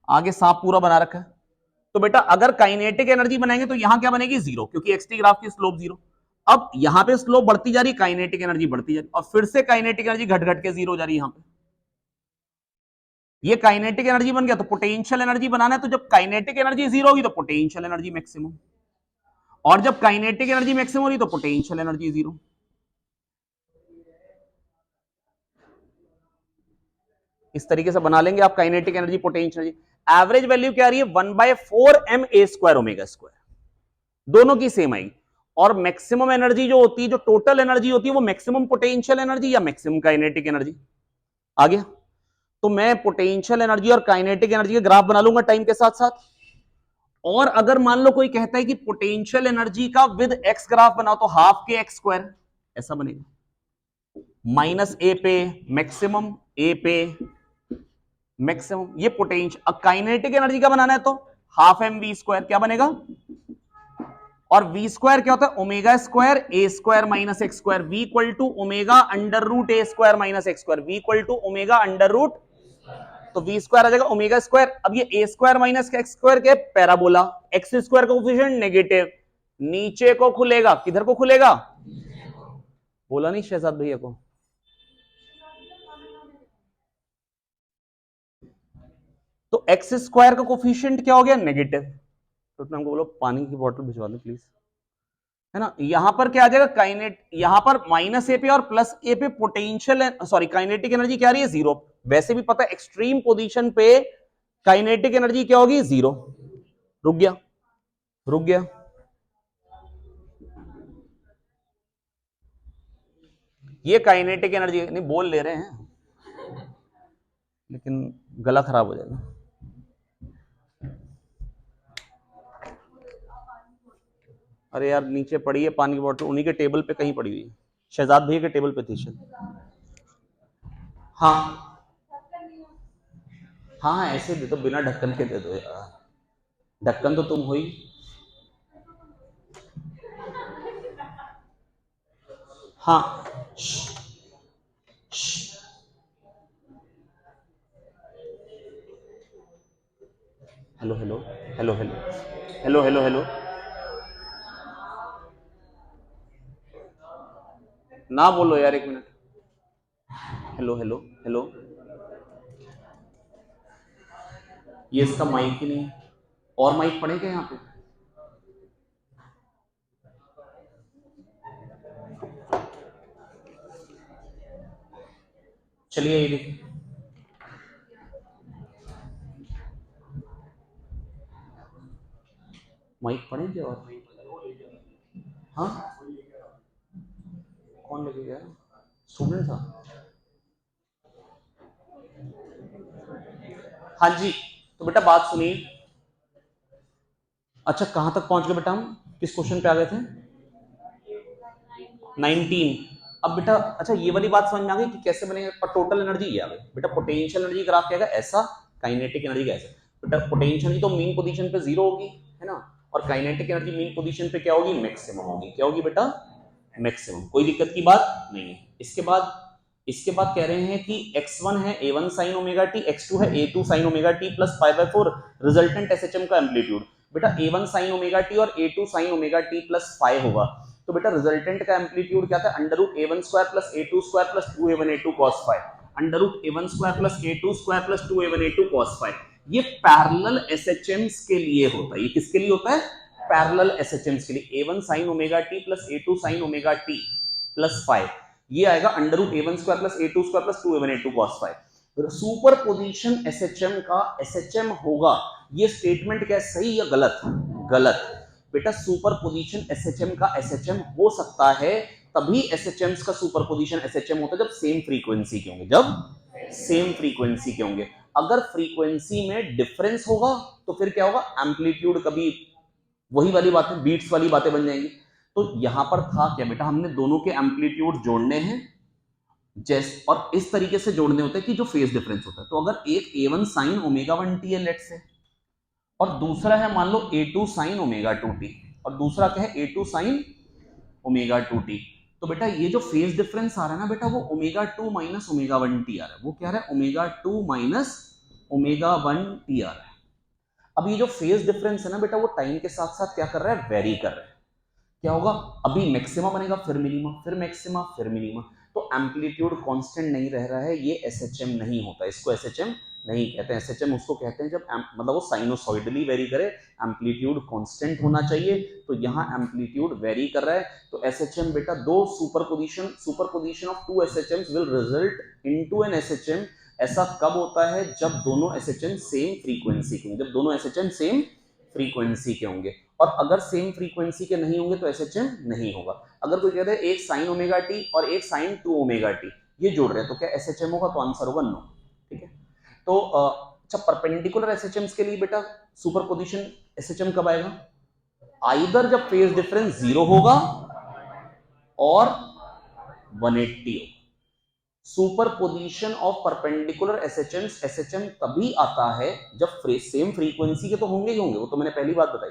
S1: आगे सांप पूरा बना रखा है, तो बेटा अगर काइनेटिक एनर्जी बनाएंगे तो यहां क्या बनेगी, 0, क्योंकि एक्सटी ग्राफ की स्लोप 0। अब यहां पे स्लोप बढ़ती जा रही, काइनेटिक एनर्जी बढ़ती जा रही, और फिर से काइनेटिक एनर्जी घट घट के 0 हो जा रही है यहां पे, ये काइनेटिक एनर्जी बन गया। तो पोटेंशियल एनर्जी बनाना है, तो जब काइनेटिक एनर्जी 0 होगी तो पोटेंशियल एनर्जी मैक्सिमम, और जब काइनेटिक एनर्जी मैक्सिमम हो रही तो पोटेंशियल एनर्जी 0। इस तरीके से बना लेंगे आप kinetic energy, potential energy. Average value क्या आ रही है, 1/4 m a square omega square, दोनों की सेम आएगी। और मैक्सिमम एनर्जी जो होती है, जो टोटल एनर्जी होती है, वो मैक्सिमम पोटेंशियल एनर्जी या मैक्सिमम काइनेटिक एनर्जी। आ गया, तो मैं पोटेंशियल एनर्जी और काइनेटिक एनर्जी के ग्राफ बना लूंगा टाइम के साथ साथ। और अगर मान लो कोई कहता है कि पोटेंशियल एनर्जी का विद एक्स ग्राफ बनाओ, तो हाफ के एक्स स्क्वायर ऐसा बनेगा, माइनस ए पे मैक्सिमम, ए पे मैक्सिमम, ये पोटेंशियल। अब काइनेटिक एनर्जी का बनाना है तो हाफ एम वी स्क्वायर, क्या बनेगा, और वी स्क्वायर क्या होता है, omega square a square minus x square, v equal to omega under root a square minus x square, v equal to omega under root, तो वी स्क्वायर आ जाएगा omega square. अब ये a square minus x square के parabola, x square का coefficient negative, नीचे को खुलेगा, किधर को खुलेगा, बोला नहीं शहजाद भैया को, तो एक्स स्क्वायर का कोफिशिएंट क्या हो गया, नेगेटिव। तो हमको बोलो पानी की बोतल भिजवा दो प्लीज, है ना। यहां पर क्या आ जाएगा, काइनेट, यहां पर माइनस ए पे और प्लस ए पे पोटेंशियल, सॉरी काइनेटिक एनर्जी क्या आ रही है, 0। वैसे भी पता है एक्सट्रीम पोजीशन पे काइनेटिक एनर्जी क्या होगी, 0। रुक गया, रुक गया, ये काइनेटिक एनर्जी नहीं, बोल ले रहे हैं लेकिन गला खराब हो जाएगा। अरे यार नीचे पड़ी है पानी की बोतल, उन्हीं के टेबल पे कहीं पड़ी हुई है, शहजाद भैया के टेबल पे थी शायद। हाँ हाँ ऐसे दे दो, बिना ढक्कन के दे दो यार, ढक्कन तो तुम हो ही। हाँ hello hello hello hello hello hello hello, ना बोलो यार, 1 मिनट। हेलो हेलो हेलो, ये इसका माइक ही नहीं है। और माइक पड़े क्या यहाँ पे? चलिए ये देखिए, माइक पड़े क्या? और हाँ, कौन लेके गया? स्टूडेंट था। हाँ जी, तो बेटा बात सुनिए। अच्छा कहां तक पहुंच गए बेटा, हम किस क्वेश्चन पे आ गए थे? 19। अब बेटा अच्छा ये वाली बात समझ में आ गई कि कैसे बनेगा, पर टोटल एनर्जी ये आ गई बेटा। पोटेंशियल एनर्जी ग्राफ क्या है ऐसा, काइनेटिक एनर्जी का ऐसा। बेटा पोटेंशियल एनर्जी तो मीन पोजीशन पे जीरो होगी, है ना, और काइनेटिक एनर्जी मीन पोजीशन पे क्या होगी? मैक्सिमम होगी। क्या होगी बेटा? मैक्सिमम। कोई दिक्कत की बात नहीं है। इसके बाद कह रहे हैं कि x1 है a1 sin omega t, x2 है a2 sin omega t plus pi by 4 resultant SHM का एम्पलीट्यूड। बेटा a1 sin ओमेगा t और a2 sin omega t plus 5 होगा, तो बेटा रिजल्टेंट का एम्पलीट्यूड क्या था? Under root a1 square plus a2 square plus 2a1 a2 cos 5, under root a1 square plus a2 square plus 2a1 a2 cos 5। ये parallel एसएचएम्स के लिए होता है। ये किसके लिए होता है? पैरेलल एसएचएम्स के लिए। a1 sin omega t plus a2 sin omega t plus 5, ये आएगा under root a1 square plus a2 square plus 2a1 a2 cos 5। Superposition SHM का एसएचएम होगा। ये स्टेटमेंट क्या है, सही या गलत? गलत। बेटा सुपर पोजीशन एसएचएम का एसएचएम हो सकता है तभी एसएचएम्स का सुपर पोजीशन एसएचएम होता है जब सेम फ्रीक्वेंसी के होंगे, जब सेम फ्रीक्वेंसी के होंगे। अगर फ्रीक्वेंसी में डिफरेंस होगा तो फिर क्या होगा? एम्पलीट्यूड कभी वही वाली बातें, बीट्स वाली बातें बन जाएंगी। तो यहां पर था क्या बेटा, हमने दोनों के एम्पलीट्यूड जोड़ने हैं जैसे, और इस तरीके से जोड़ने होते हैं कि जो फेज डिफरेंस होता है। तो अगर एक a1 sin ओमेगा 1t है लेट से, और दूसरा है मान लो a2 sin ओमेगा 2t, और दूसरा क्या है? a2 sin omega 2t। तो बेटा ये जो फेज डिफरेंस आ रहा है ना बेटा, वो ओमेगा 2 माइनस ओमेगा 1t आ रहा है। वो क्या आ रहा है? ओमेगा 2 माइनस ओमेगा 1t आ रहा है। अब ये जो फेज डिफरेंस है ना बेटा, वो टाइम के साथ साथ क्या कर रहा है? वेरी कर रहा है। क्या होगा? अभी मैक्सिमा बनेगा, फिर मिनिमा, फिर मैक्सिमा, फिर मिनिमा। तो एम्पलीट्यूड कांस्टेंट नहीं रह रहा है, ये एसएचएम नहीं होता। इसको एसएचएम नहीं कहते हैं। एसएचएम उसको कहते हैं जब मतलब वो साइनोसॉइडली वेरी करे, एम्पलीट्यूड कांस्टेंट होना चाहिए। तो यहाँ एम्पलीट्यूड वेरी कर रहा है, तो एसएचएम बेटा दो superposition of two SHMs will result into an SHM. ऐसा कब होता है? जब दोनों एसएचएम सेम फ्रीक्वेंसी के होंगे, जब दोनों एसएचएम सेम फ्रीक्वेंसी के होंगे। और अगर सेम फ्रीक्वेंसी के नहीं होंगे तो एसएचएम नहीं होगा। अगर कोई कहते हैं एक साइन ओमेगा टी और एक साइन 2 ओमेगा टी, ये जोड़ रहे हैं, तो क्या एसएचएम होगा? तो आंसर होगा नो। ठीक है, तो अच्छा परपेंडिकुलर एसएचएम्स के लिए बेटा सुपरपोजिशन एसएचएम कब आएगा? आइदर जब फेज डिफरेंस 0 होगा और 180 होगा। सुपरपोजिशन ऑफ परपेंडिकुलर एसएचएम्स, एसएचएम तभी आता है जब सेम फ्रीक्वेंसी के तो होंगे ही होंगे, वो तो मैंने पहली बात बताई,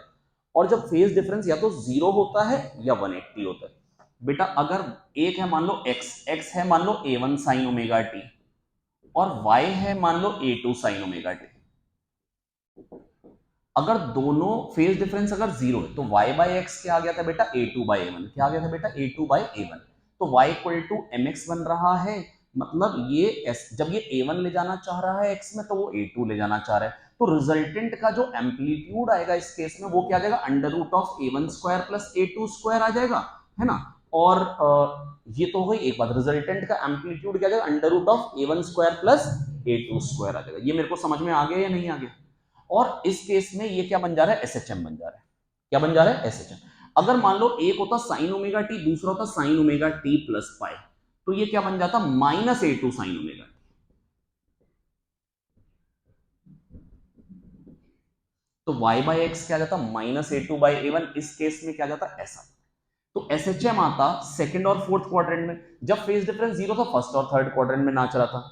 S1: और जब फेज डिफरेंस या तो 0 होता है या 180 होता है। बेटा अगर एक है मान लो x है मान लो a1 sin ओमेगा t, और y है मान लो a2 sin ओमेगा t। अगर दोनों फेज डिफरेंस अगर 0 है तो y बाय x क्या आ गया था बेटा? a2 bye a1। क्या आ गया था बेटा? a2 bye a1। तो y इक्वल टू mx बन रहा है, मतलब ये जब ये a1 ले जाना चाह रहा है x में, तो वो a2 ले जाना चाह रहा है। तो रिजल्टेंट का जो एम्पलीट्यूड आएगा इस केस में, वो क्या आ जाएगा? Under root of a1 square plus a2 square आ जाएगा, है ना। और ये तो हो गई एक बात, रिजल्टेंट का एम्पलीट्यूड क्या आ जाएगा? Under root of a1 square plus a2 square आ जाएगा। ये मेरे को समझ में आ गया या नहीं आ गया? और इस केस में ये क्या बन जा रहा है? एसएचएम बन जा रहा है। क्या बन जा रहा है? एसएचएम। अगर मान लो एक होता साइन ओमेगा टी, दूसरा होता sign omega T plus pi, तो ये क्या बन जाता? Minus a2 sign omega T. तो y बाई एक्स क्या जाता? Minus a2 by a1। इस केस में क्या जाता? ऐसा। तो एसएचएम आता सेकंड और फोर्थ क्वाड्रेंट में, जब फेज डिफरेंस 0 था फर्स्ट और थर्ड क्वाड्रेंट में नाच रहा था।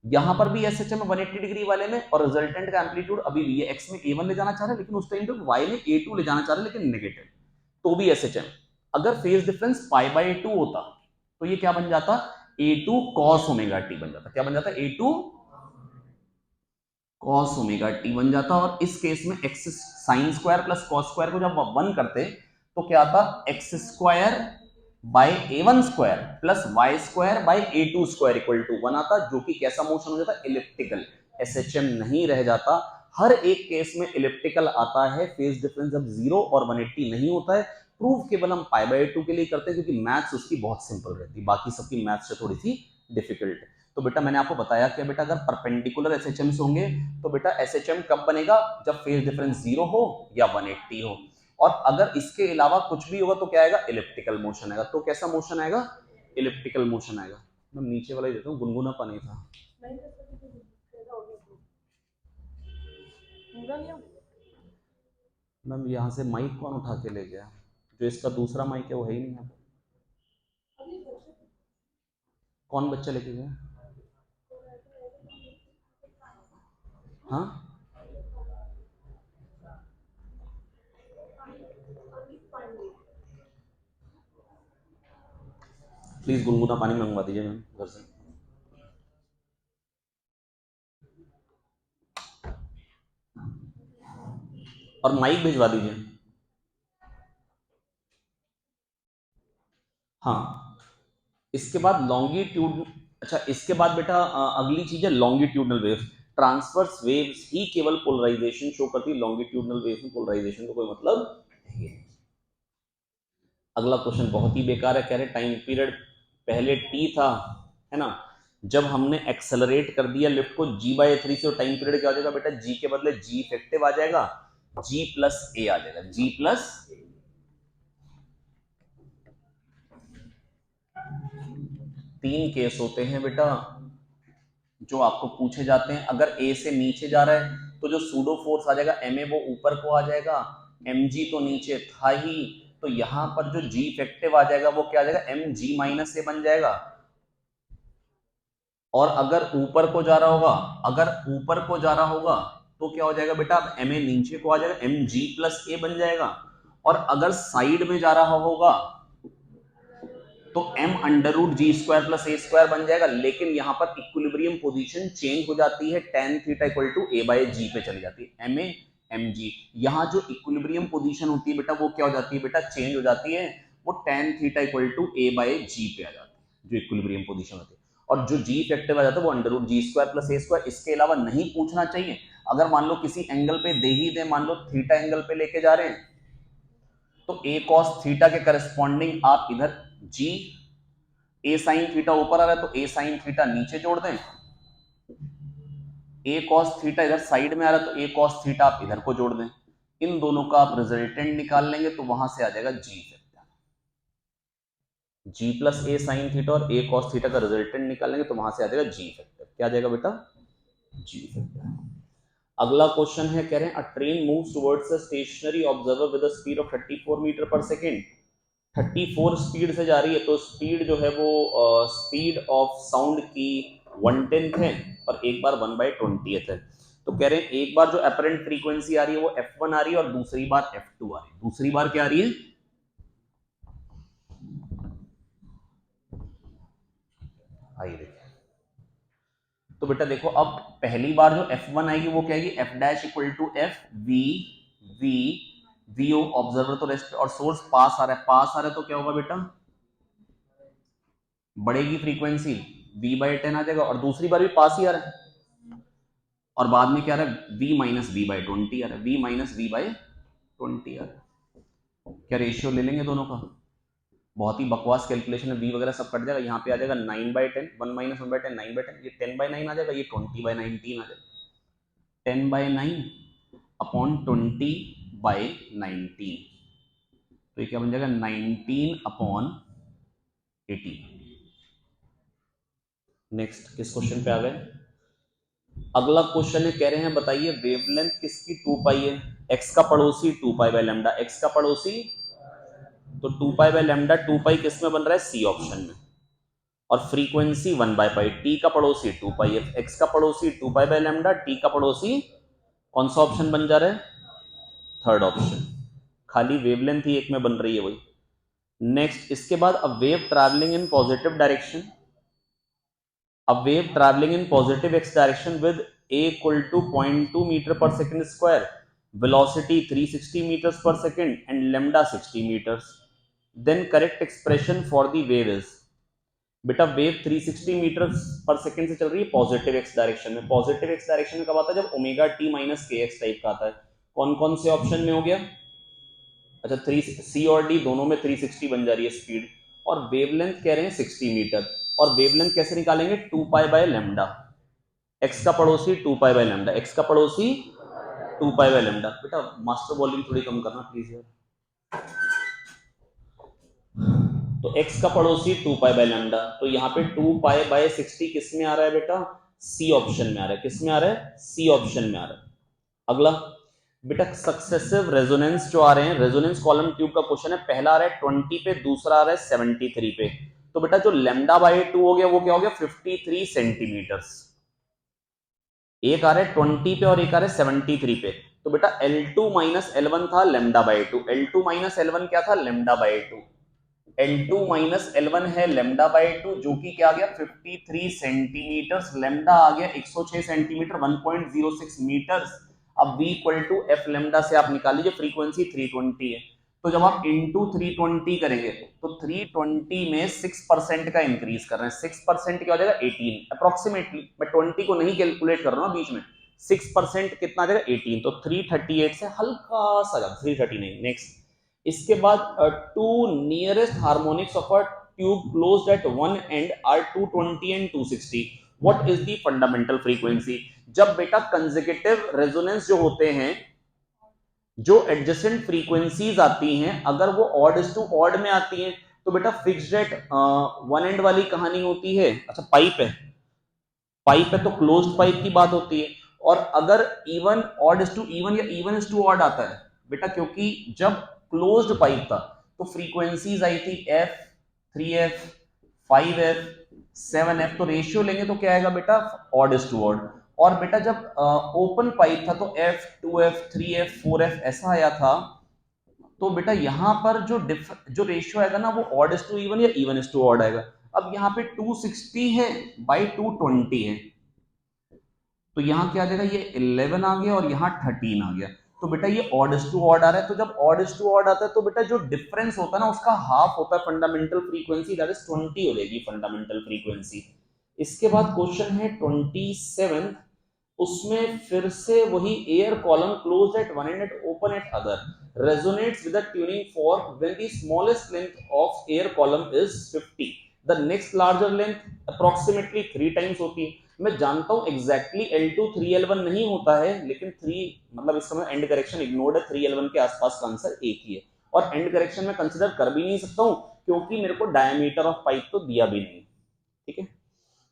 S1: यहां पर भी एसएचएम 180 डिग्री वाले में, और रिजल्टेंट का एम्पलीट्यूड अभी भी ये x में a1 ले जाना चाह रहा है, लेकिन उस टाइम पे y में a2 ले जाना चाह रहा है, लेकिन नेगेटिव, तो भी एसएचएम। अगर फेज डिफरेंस पाई बाय 2 होता तो ये क्या बन जाता? a2 cos ओमेगा t बन जाता। क्या बन जाता? a2 cos ओमेगा t बन जाता। और इस केस में x sine square plus cos square को जब 1 करते तो क्या आता? x square by a1 square plus y square by a2 square equal to 1 आता, जो कि कैसा मोशन हो जाता, इलिप्टिकल। एसएचएम नहीं रह जाता। हर एक केस में इलिप्टिकल आता है। फेज डिफरेंस जब 0 और 180 नहीं होता है। प्रूफ केवल हम पाई बाय 2 के लिए करते हैं, क्योंकि मैथ्स उसकी बहुत सिंपल रहती है, बाकी सबकी मैथ्स से थोड़ी सी डिफिकल्ट है। तो बेटा मैंने आपको बताया कि बेटा अगर परपेंडिकुलर एसएचएम्स होंगे तो बेटा एसएचएम कब बनेगा, जब फेज डिफरेंस 0 हो या 180 हो। और अगर इसके अलावा कुछ भी होगा तो क्या आएगा, इलिप्टिकल मोशन आएगा। तो कैसा मोशन आएगा, इलिप्टिकल मोशन आएगा। मैं नीचे वाला ही देता हूँ, गुनगुना पानी था। मैम यहाँ से माइक कौन उठा के ले गया, जो इसका दूसरा माइक है वो है ही नहीं। कौन बच्चा लेके गया? हाँ प्लीज गुनगुना पानी मंगवा दीजिए मैम घर से। और माइक भिजवा दीजिए। हाँ इसके बाद लॉन्गिट्यूड, अच्छा इसके बाद बेटा अगली चीज है लॉन्गिट्यूडनल वेव्स। ट्रांसवर्स वेव्स ही केवल पोलराइजेशन शो करती है, लॉन्गिट्यूडनल वेव्स में पोलराइजेशन का कोई मतलब नहीं है। अगला क्वेश्चन बहुत ही बेकार है, कह रहे टाइम पीरियड पहले टी था, है ना, जब हमने एक्सेलरेट कर दिया लिफ्ट को g/3 से, टाइम पीरियड क्या हो जाएगा बेटा, g के बदले g इफेक्टिव आ जाएगा, g प्लस a आ जाएगा, g प्लस। तीन केस होते हैं बेटा जो आपको पूछे जाते हैं। अगर a से नीचे जा रहा है तो जो सूडो फोर्स आ जाएगा ma वो ऊपर को आ जाएगा, mg तो नीचे था ही, तो यहां पर जो g इफेक्टिव आ जाएगा वो क्या आ जाएगा, mg माइनस a बन जाएगा। और अगर ऊपर को जा रहा होगा, अगर ऊपर को जा रहा होगा तो क्या हो जाएगा बेटा, अब ma नीचे को आ जाएगा, mg प्लस a बन जाएगा। और अगर साइड में जा रहा होगा तो m अंडर रूट जी स्क्वायर प्लस ए स्क्वायर बन जाएगा। लेकिन यहां पर इक्विलिब्रियम पोजीशन चेंज हो जाती है, tan theta equal to a by g पे चली जाती है, ma mg। यहां जो इक्विलिब्रियम पोजीशन होती है बेटा वो क्या हो जाती है बेटा, चेंज हो जाती है, वो tan theta equal to a by g पे आ जाती है, जो इक्विलिब्रियम पोजीशन होती है। और जो g इफेक्टिव आ जाता है वो अंडर रूट जी स्क्वायर प्लस ए स्क्वायर। इसके अलावा नहीं पूछना चाहिए। अगर मान लो किसी एंगल पे दे ही दे, मान लो थीटा एंगल पे लेके जा रहे हैं, तो a cos थीटा के करस्पॉन्डिंग आप इधर g, ए साइन थीटा ऊपर आ रहा है तो ए साइन थीटा नीचे जोड़ दें, ए कॉस थीटा इधर साइड में आ रहा है तो ए कॉस थीटा आप इधर को जोड़ दें। इन दोनों का आप रिजल्टेंट निकाल लेंगे तो वहां से आ जाएगा जी इफेक्टिव, जी प्लस ए साइन थीटा और ए कॉस थीटा का रिजल्टेंट निकालेंगे तो वहां से आ जाएगा जी इफेक्टिव। क्या आ जाएगा बेटा, जी इफेक्टिव। अगला क्वेश्चन है, कह रहे हैं a train moves towards a stationary observer with a speed of 34 metre per second. 34 speed से जा रही है, तो स्पीड जो है वो स्पीड ऑफ साउंड की 1/10 है और एक बार 1/20 है। तो कह रहे हैं एक बार जो अपरेंट फ्रीक्वेंसी आ रही है वो f1 आ रही है और दूसरी बार f2 आ रही है। दूसरी बार क्या आ रही है, आई देखिए। तो बेटा देखो अब पहली बार जो f1 आएगी वो क्या आएगी, f dash equal to f v v vo, observer तो रेस्ट और सोर्स पास आ रहा है, पास आ रहा है तो क्या होगा बेटा, बढ़ेगी फ्रीक्वेंसी, v/10 आ जाएगा। और दूसरी बार भी पास ही आ रहा है और बाद में क्या आ रहा है, v माइनस v/20 आ रहा है, v माइनस v/20 आ रहा है। क्या रेशियो ले लेंगे दोनों का, बहुत ही बकवास कैलकुलेशन है, v वगैरह सब कट जाएगा, यहाँ पे आ जाएगा 9/10, 1 माइनस 1/10 9/10, ये 10/9 आ जाएगा, ये 20/19 आ जाएगा, 10/9 अपॉन 20/19, तो ये क्या बन जाएगा 19/18। नेक्स्ट किस क्वेश्चन पे आ गए, अगला क्वेश्चन है, कह रहे हैं बताइए वेवलेंथ किसकी 2 पाई है, x का पड़ोसी 2 पाई बाय लैम्डा, x का पड़ोसी, तो 2 पाई बाय लैम्डा, 2 पाई किस में बन रहा है, सी ऑप्शन में, और फ्रीक्वेंसी 1/पाई, t का पड़ोसी 2 पाई है, x का पड़ोसी 2 पाई बाय लैम्डा, t का पड़ोसी कौन सा ऑप्शन बन जा रहा है, थर्ड ऑप्शन, खाली वेवलेंथ ही एक में बन रही है वही। नेक्स्ट इसके बाद a wave travelling in positive direction, a wave traveling in positive x direction with a equal to 0.2 meter per second square, velocity 360 meters per second and lambda 60 meters, then correct expression for the wave is, बेटा wave 360 metre per second से चल रही है positive x direction में। Positive x direction में कब आता है? जब omega t minus k x type का आता है। कौन कौन से ऑप्शन में हो गया? अच्छा, थ्री सी और डी दोनों में 360 बन जा रही है स्पीड, और वेवलेंथ कह रहे हैं 60 मीटर। और वेवलेंथ कैसे निकालेंगे? 2 पाई बाय लैम्डा, एक्स का पड़ोसी 2 पाई बाय लैम्डा, एक्स का पड़ोसी 2 पाई बाय लैम्डा। बेटा मास्टर वॉल्यूम थोड़ी कम करना प्लीज यार। तो x का पड़ोसी 2 पाई बाय लैम्डा, तो यहाँ पे 2 पाई बाय 60 किस में आ रहा है बेटा? सी ऑप्शन में आ रहा है। किस में आ रहा है? सी ऑप्शन में आ रहा है। अगला बेटा सक्सेसिव रेजोनेंस जो आ रहे हैं, रेजोनेंस कॉलम ट्यूब का क्वेश्चन है। पहला आ रहा है 20 पे, दूसरा आ रहा है 73 पे। तो बेटा जो लैम्डा बाय 2 हो गया वो क्या हो गया? 53 सेंटीमीटर्स। एक आ रहा है 20 पे और एक आ रहा है 73 पे। तो बेटा L2 माइनस L1 था lambda by 2, L2 minus L1 क्या था? Lambda by 2। L2 minus L1 है लैम्डा बाय 2, जो कि क्या आ गया? 53 सेंटीमीटर। लैम्डा आ गया 106 सेंटीमीटर, 1.06 मीटर। अब v equal to f lambda से आप निकाल लीजिए, फ्रीक्वेंसी 320 है। तो जब आप इंटू 320 करेंगे तो 320 में 6% का इंक्रीज कर रहे हैं। 6% क्या हो जाएगा? 18 अप्रोक्सीमेटली। मैं 20 को नहीं कैलकुलेट कर रहा हूं बीच में। 6% कितना आ जाएगा? 18। तो 338 से हल्का सा ज्यादा, 330 नहीं। नेक्स्ट, इसके बाद two nearest harmonics of a tube closed at one end are 220 and 260। What is the fundamental frequency? जब बेटा कंसेक्यूटिव रेजोनेंस जो होते हैं, जो एडजेसेंट फ्रीक्वेंसीज आती हैं, अगर वो ऑड इज टू ऑड में आती हैं तो बेटा फिक्स्ड रेट वन एंड वाली कहानी होती है। अच्छा पाइप है, पाइप है तो क्लोज्ड पाइप की बात होती है। और अगर even odd is to even या इवन इज टू ऑड आता है बेटा, क्योंकि जब क्लोज्ड पाइप था तो फ्रीक्वेंसीज आई थी एफ, 3f, 5f, 7f। तो रेशियो लेंगे तो क्या आएगा बेटा? Odd is to odd. और बेटा जब ओपन पाइप था तो f, 2f, 3f, 4f ऐसा आया था। तो बेटा यहां पर जो रेशियो आएगा ना, वो ऑड इज टू इवन या इवन इज टू ऑड आएगा। अब यहाँ पे 260 है बाई 220 है, तो यहां क्या आ जाएगा? ये 11 आ गया और यहाँ 13 आ गया। तो बेटा ये ऑड इज टू ऑड आ रहा है। तो जब ऑड इज टू ऑड आता है तो बेटा जो डिफरेंस होता है ना, उसका हाफ होता है फंडामेंटल फ्रीक्वेंसी, दैट इज 20 हो जाएगी फंडामेंटल फ्रीक्वेंसी। इसके बाद क्वेश्चन है 27, उसमें फिर से वही air column closed at one and eight open at other resonates with the tuning fork when the smallest length of air column is 50, the next larger length approximately 3 times होती है। मैं जानता हूं एग्जैक्टली L2 3L1 नहीं होता है, लेकिन 3 मतलब इस समय एंड करेक्शन इग्नोर्ड है, 3L1 के आसपास का आंसर एक ही है। और एंड करेक्शन में कंसीडर कर भी नहीं सकता हूं क्योंकि मेरे को डायमीटर ऑफ पाइप तो दिया भी नहीं। ठीक है,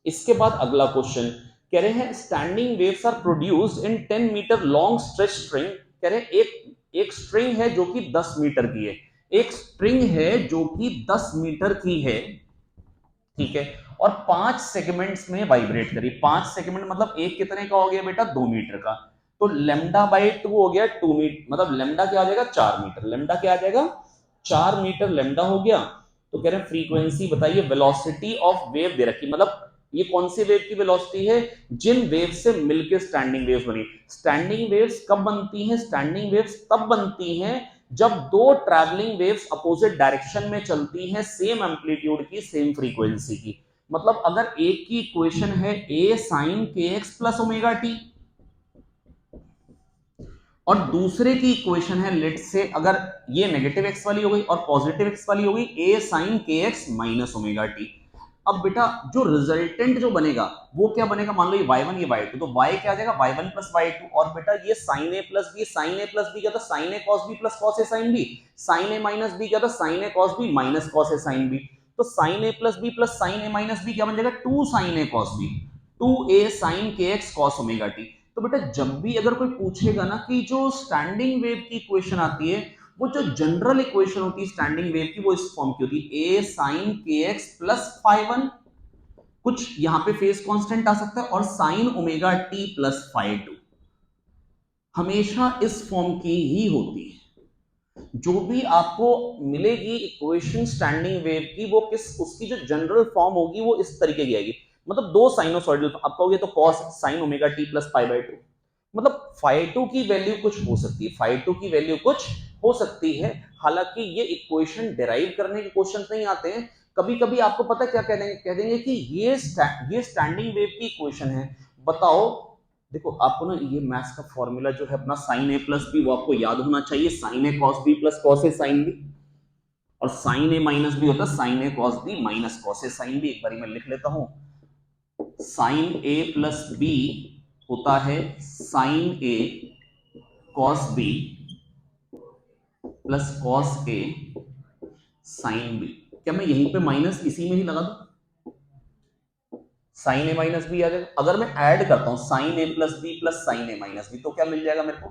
S1: इसके बाद अगला क्वेश्चन कह रहे हैं standing waves are produced in 10 metre long stretch string. कह रहे हैं एक स्ट्रिंग है जो कि 10 मीटर की है, एक स्ट्रिंग है जो कि 10 मीटर की है, ठीक है, और 5 सेगमेंट्स में वाइब्रेट करी। 5 सेगमेंट मतलब एक कितने का हो गया बेटा? 2 मीटर का। तो लेमडा बाई 2 हो गया 2 मीटर, मतलब लेमडा क्या आ जाएगा? 4 मीटर। लेमडा क्या आ जाएगा? 4 मीटर लेमडा हो गया। तो कह रहे हैं फ्रीक्वेंसी बताइए, वेलोसिटी ऑफ वेव दे रखी, मतलब ये कौन सी वेव की वेलोसिटी है? जिन वेव से मिलकर स्टैंडिंग वेव्स बनी। स्टैंडिंग वेव्स कब बनती हैं? स्टैंडिंग वेव्स तब बनती हैं जब दो ट्रैवलिंग वेव्स अपोजिट डायरेक्शन में चलती हैं, सेम एम्पलीट्यूड की, सेम फ्रीक्वेंसी की। मतलब अगर एक की इक्वेशन है a sin kx plus omega T, और दूसरे की इक्वेशन है लेट से, अगर ये नेगेटिव एक्स वाली हो गई और पॉजिटिव एक्स वाली हो गई, a sin kx minus omega T. अब बेटा जो रिजल्टेंट जो बनेगा वो क्या बनेगा? मान लो ये y1 ये y2, तो y क्या आ जाएगा? y1 plus y2। और बेटा ये sin a plus b, sin a plus b क्या था? sin a cos b plus cos a sin b। sin a minus b क्या था? sin a cos b minus cos a sin b। तो sin a plus b plus sin a minus b क्या बन जाएगा? 2 sin a cos b, 2a sin kx cos omega T. तो बेटा जब भी अगर कोई पूछेगा ना कि जो स्टैंडिंग वेव की इक्वेशन आती है, वो जो जनरल इक्वेशन होती है स्टैंडिंग वेव की, वो इस फॉर्म की होती है, a sin kx plus phi1, कुछ यहां पे फेज कांस्टेंट आ सकता है, और sin omega t plus phi2, हमेशा इस फॉर्म की ही होती है। जो भी आपको मिलेगी इक्वेशन स्टैंडिंग वेव की, वो किस उसकी जो जनरल फॉर्म होगी वो इस तरीके की आएगी। मतलब दो साइनोसॉइडल आप कहोगे तो cos sin omega t plus pi by 2, मतलब phi2 की वैल्यू कुछ हो सकती है, phi2 की वैल्यू कुछ हो सकती है। हालांकि ये इक्वेशन डिराइव करने के क्वेश्चंस नहीं आते हैं। कभी कभी आपको पता है क्या कह देंगे कि ये स्टैंडिंग वेव की इक्वेशन है, बताओ। देखो आपको ना ये मैथ्स का फॉर्मूला जो है अपना साइन ए प्लस बी, वो आपको याद होना चाहिए। Sign a cos B plus cos A sine B, और साइन ए माइनस बी होता है sign a cos B minus cos A sine B. एक बार मैं लिख लेता हूं, साइन ए प्लस बी होता है sign a cos B plus cos A sine B. क्या मैं यहीं पे माइनस इसी में ही लगा दूं, साइन ए माइनस बी आ जाएगा। अगर मैं ऐड करता हूं साइन ए प्लस बी प्लस साइन ए माइनस बी, तो क्या मिल जाएगा मेरे को,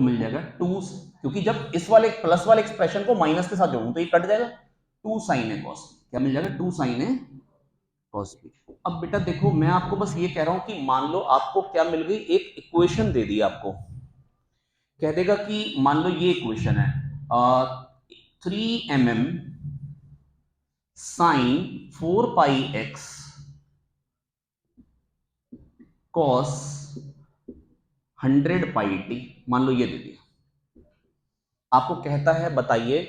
S1: मिल जाएगा टू, क्योंकि जब इस वाले प्लस वाले एक्सप्रेशन को माइनस के साथ जोड़ूं तो ये कट जाएगा, टू साइन ए कॉस, क्या मिल जाएगा, two sine a cos b. अब बेटा देखो मैं आपको बस ये कह रहा हूं कि मान लो आपको क्या मिल गई, एक इक्वेशन दे दी आपको, कह देगा कि मान लो ये इक्वेशन है 3 mm साइन 4 पाई एक्स कॉस 100 पाई टी, मान लो ये दे दिया। आपको कहता है बताइए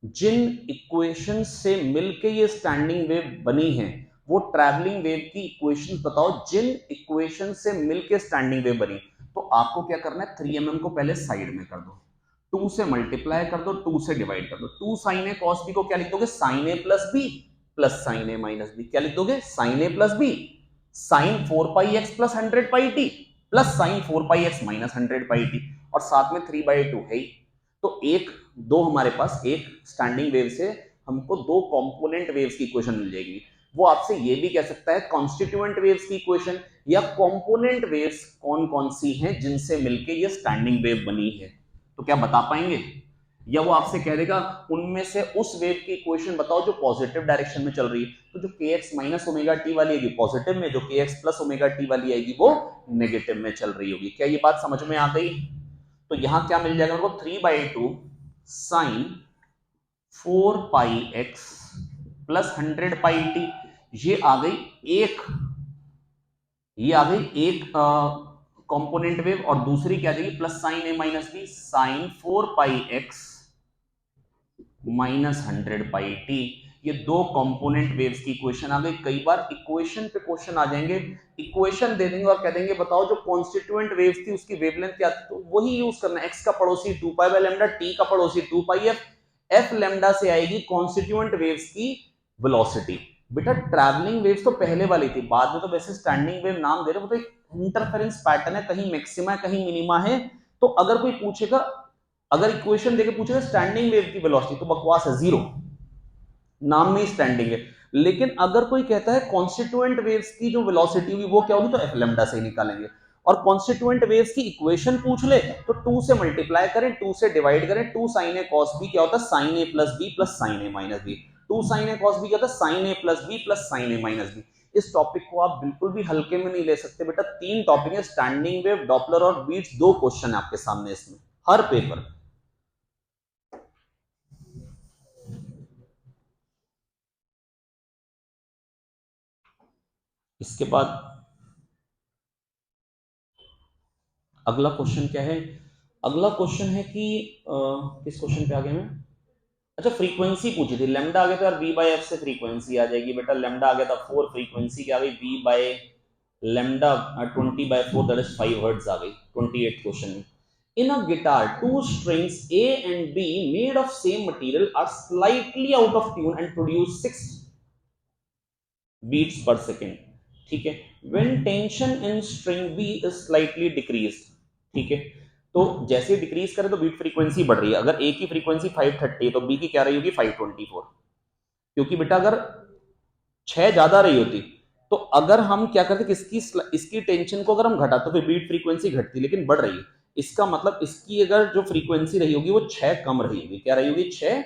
S1: जिन इक्वेशन से मिलके ये स्टैंडिंग वेव बनी है वो ट्रैवलिंग वेव की इक्वेशन बताओ, जिन इक्वेशन से मिलके स्टैंडिंग वेव बनी। तो आपको क्या करना है, 3 mm को पहले साइड में कर दो, 2 से मल्टीप्लाई कर दो, 2 से डिवाइड कर दो। 2 साइन ए कॉस बी को क्या लिख दोगे, साइन ए प्लस बी प्लस साइन ए माइनस बी। क्या लिख दोगे, साइन ए प्लस बी साइन 4 पाई x plus 100 pi T plus sign 4 पाई एक्स माइनस 100 पाई टी, और साथ में 3/2 है ही। तो एक दो हमारे पास एक स्टैंडिंग वेव से हमको दो कंपोनेंट वेव्स की इक्वेशन मिल जाएगी। वो आपसे ये भी कह सकता है कॉन्स्टिट्यूएंट वेव्स की इक्वेशन या कंपोनेंट वेव्स कौन कौन सी हैं जिनसे मिलके ये स्टैंडिंग वेव बनी है, तो क्या बता पाएंगे। या वो आपसे कह देगा उनमें से उस वेव की इक्वेशन बताओ जो पॉजिटिव डायरेक्शन में चल रही है, तो जो kx माइनस ओमेगा टी वाली आएगी पॉजिटिव में, जो kx प्लस ओमेगा टी वाली आएगी वो नेगेटिव में चल रही होगी। क्या ये बात समझ में आ गई। तो यहां क्या मिल जाएगा मेरे को, 3/2 साइन 4 पाई एक्स प्लस 100 पाई टी, ये आ गई एक, ये आ गई एक कंपोनेंट वेव, और दूसरी क्या जाएगी प्लस साइन ए माइनस बी साइन 4 पाई एक्स माइनस 100 पाई टी। ये दो कंपोनेंट वेव्स की इक्वेशन आ गई। कई बार इक्वेशन पे क्वेश्चन आ जाएंगे, इक्वेशन दे देंगे और कह देंगे बताओ जो कॉन्स्टिट्यूएंट वेव्स थी उसकी वेवलेंथ क्या थी, तो वही यूज करना है। एक्स का पड़ोसी 2 पाई बाय लैम्डा, टी का पड़ोसी 2 पाई एफ, एफ लैम्डा से आएगी कॉन्स्टिट्यूएंट वेव्स की वेलोसिटी। बेटा ट्रैवलिंग वेव्स तो पहले वाली थी, बाद में तो वैसे स्टैंडिंग वेव नाम दे रहे, वो तो एक इंटरफेरेंस पैटर्न है, कहीं मैक्सिमा कहीं मिनिमा है। तो अगर कोई पूछेगा, अगर इक्वेशन देके पूछेगा स्टैंडिंग वेव की वेलोसिटी, तो बकवास है, जीरो, नाम में स्टैंडिंग है। लेकिन अगर कोई कहता है कॉन्स्टिट्यूएंट वेव्स की जो वेलोसिटी होगी वो क्या होगी, तो एफ लैम्डा से ही निकालेंगे। और कॉन्स्टिट्यूएंट वेव्स की इक्वेशन पूछ ले तो 2 से मल्टीप्लाई करें, 2 से डिवाइड करें, 2 साइन ए कॉस बी क्या होता है, sign A plus b plus sign A minus B. 2 sign a cos B क्या होता है, साइन ए प्लस बी प्लस साइन ए माइनस बी। इस टॉपिक को आप बिल्कुल भी हल्के में नहीं ले सकते बेटा। 3 टॉपिक है, स्टैंडिंग वेव, डॉपलर और बीट्स, 2 क्वेश्चन है आपके सामने इसमें हर पेपर। इसके बाद अगला क्वेश्चन क्या है, अगला क्वेश्चन है कि किस क्वेश्चन पे आ गया मैं, अच्छा फ्रीक्वेंसी पूछी थी। लेमडा आ गया था यार, बी बाई एफ से फ्रीक्वेंसी आ जाएगी बेटा। लेमडा आ गया था 4, फ्रीक्वेंसी क्या आ गई, B by lambda 20/4 that is 5 hertz आ गई 28 क्वेश्चन में। In a guitar two strings A and B made of same material are slightly out of tune and produce 6 beats per second, ठीक है। When tension in string B is slightly decreased, ठीक है। तो जैसे decrease करे तो beat frequency बढ़ रही है। अगर ए की फ्रीक्वेंसी 530 है तो बी की क्या रही होगी 524, क्योंकि बेटा अगर 6 ज्यादा रही होती तो अगर हम क्या करते कि इसकी टेंशन को अगर हम घटाते तो फिर बीट फ्रीक्वेंसी घटती, लेकिन बढ़ रही है। इसका मतलब इसकी अगर जो फ्रीक्वेंसी रही होगी वो 6 कम रही होगी। क्या रही होगी, 6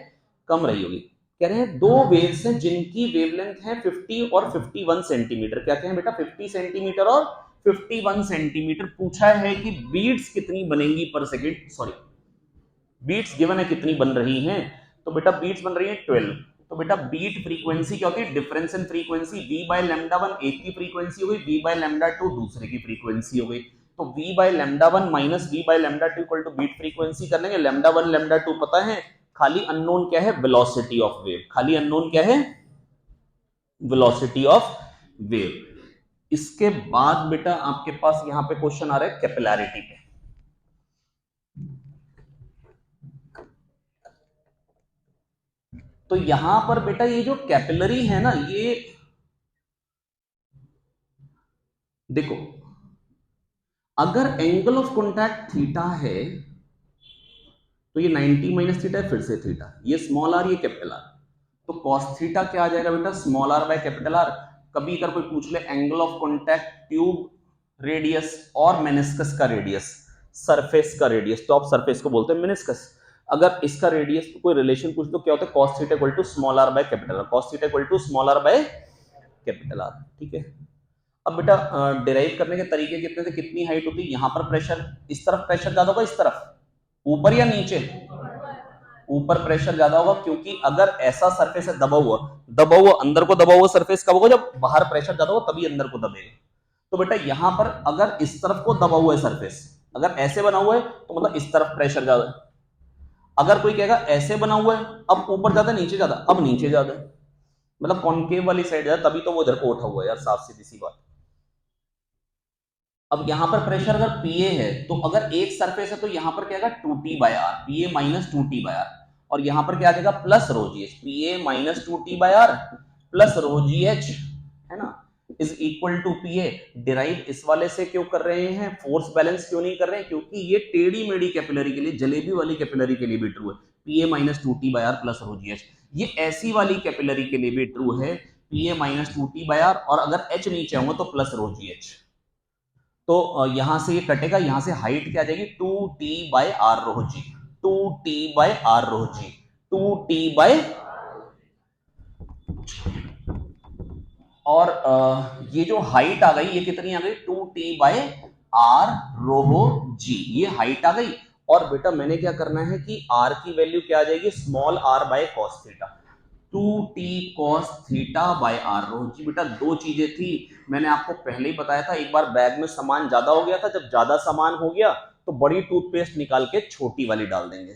S1: कम रही होगी। कह रहे हैं दो वेव्स हैं जिनकी वेवलेंथ है 50 और 51 सेंटीमीटर। क्या कहें बेटा, 50 सेंटीमीटर और 51 सेंटीमीटर। पूछा है कि बीट्स कितनी बनेंगी पर सेकेंड, सॉरी बीट्स गिवन है कितनी बन रही हैं, तो बेटा बीट्स बन रही है 12। तो बेटा बीट फ्रीक्वेंसी क्या होती है, difference in frequency. v bye lambda one एक की फ्रीक्वेंसी हो गई, v बाय लैम्डा टू दूसरे की फ्रीक्वेंसी हो गई। तो v bye lambda one minus v bye lambda two equal to beat frequency कर लेंगे। लैम्डा वन लैम्डा टू पता है, खाली अननोन क्या है, वेलोसिटी ऑफ वेव। खाली अननोन क्या है, वेलोसिटी ऑफ वेव। इसके बाद बेटा आपके पास यहां पे क्वेश्चन आ रहा है कैपिलैरिटी पे। तो यहां पर बेटा ये जो कैपिलरी है ना, ये देखो, अगर एंगल ऑफ कॉन्टैक्ट थीटा है तो ये 90 माइनस थीटा है, फिर से थीटा, ये स्मॉल आर, ये कैपिटल आर। तो कॉस थीटा क्या आ जाएगा बेटा, small are by capital r. कभी अगर कोई पूछ ले angle of contact tube radius और मेनिस्कस का रेडियस, सरफेस का रेडियस, तो आप सरफेस को बोलते हैं मेनिस्कस। अगर इसका रेडियस कोई रिलेशन पूछ तो क्या होता है, cos theta equal to small are by capital R. Cos theta equal to small are by capital R. ठीक है। अब बेटा डिराइव करने के तरीके कितने थे, कितनी हाइट होती है, यहां पर प्रेशर, इस तरफ प्रेशर ज्यादा होगा, इस तरफ ऊपर या नीचे, ऊपर प्रेशर ज्यादा होगा, क्योंकि अगर ऐसा सरफेस है दबा हुआ अंदर को दबा हुआ सरफेस कब होगा, जब बाहर प्रेशर ज्यादा होगा तभी अंदर को दबेगा। तो बेटा यहां पर अगर इस तरफ को दबा हुआ है सरफेस, अगर ऐसे बना हुआ है तो मतलब इस तरफ प्रेशर ज्यादा है। अगर कोई कहेगा ऐसे बना हुआ है, अब ऊपर ज्यादा नीचे ज्यादा, अब नीचे ज्यादा है, मतलब कॉन्केव वाली साइड ज्यादा, तभी तो वो इधर को उठा हुआ है यार, साफ सीधी सी बात। अब यहां पर प्रेशर अगर पीए है, तो अगर एक सरफेस है तो यहां पर क्या आएगा, 2t by R, PA minus 2t by R. और यहां पर क्या आ जाएगा, plus rho G H, PA minus 2t by R plus rho G H, है ना, is equal to PA. Derive इस वाले से क्यों कर रहे हैं, फोर्स बैलेंस क्यों नहीं कर रहे हैं, क्योंकि ये टेढ़ी मेढ़ी कैपिलरी के लिए, जलेबी वाली कैपिलरी के लिए भी ट्रू है, PA minus 2t by R plus rho G H. ये ऐसी वाली कैपिलरी के लिए भी ट्रू है, PA minus 2t by R, और अगर एच नीचे आऊंगा तो प्लस रो जी एच। तो यहां से ये कटेगा, यहां से हाइट क्या आ जाएगी, 2t by R rho G, 2t by R rho G, 2t by, और ये जो हाइट आ गई ये कितनी आ गई, 2t बाय आर रो जी, ये हाइट आ गई। और बेटा मैंने क्या करना है कि r की वैल्यू क्या आ जाएगी, small r by cos theta, 2t cos theta by R rho G. बेटा दो चीजें थी, मैंने आपको पहले ही बताया था, एक बार बैग में सामान ज्यादा हो गया था, जब ज्यादा सामान हो गया तो बड़ी टूथपेस्ट निकाल के छोटी वाली डाल देंगे।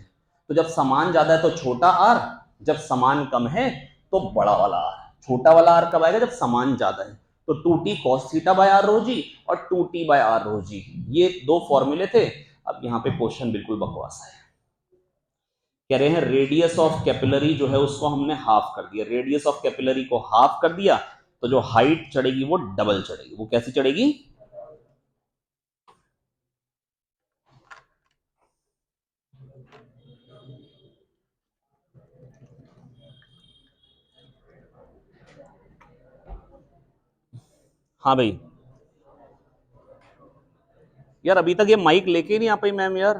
S1: तो जब सामान ज्यादा है तो छोटा आर, जब सामान कम है तो बड़ा वाला आर। छोटा वाला आर कब आएगा, जब सामान ज्यादा है। तो 2t cos theta by R rho G और 2t बाय आर रो जी, ये दो फॉर्मूले थे। अब यहाँ पे क्वेश्चन बिल्कुल बकवास है, कह रहे हैं रेडियस ऑफ कैपिलरी जो है उसको हमने हाफ कर दिया, रेडियस ऑफ कैपिलरी को हाफ कर दिया, तो जो हाइट चढ़ेगी वो डबल चढ़ेगी। वो कैसी चढ़ेगी, हाँ भाई। यार अभी तक ये माइक लेके नहीं आ पाई मैम यार।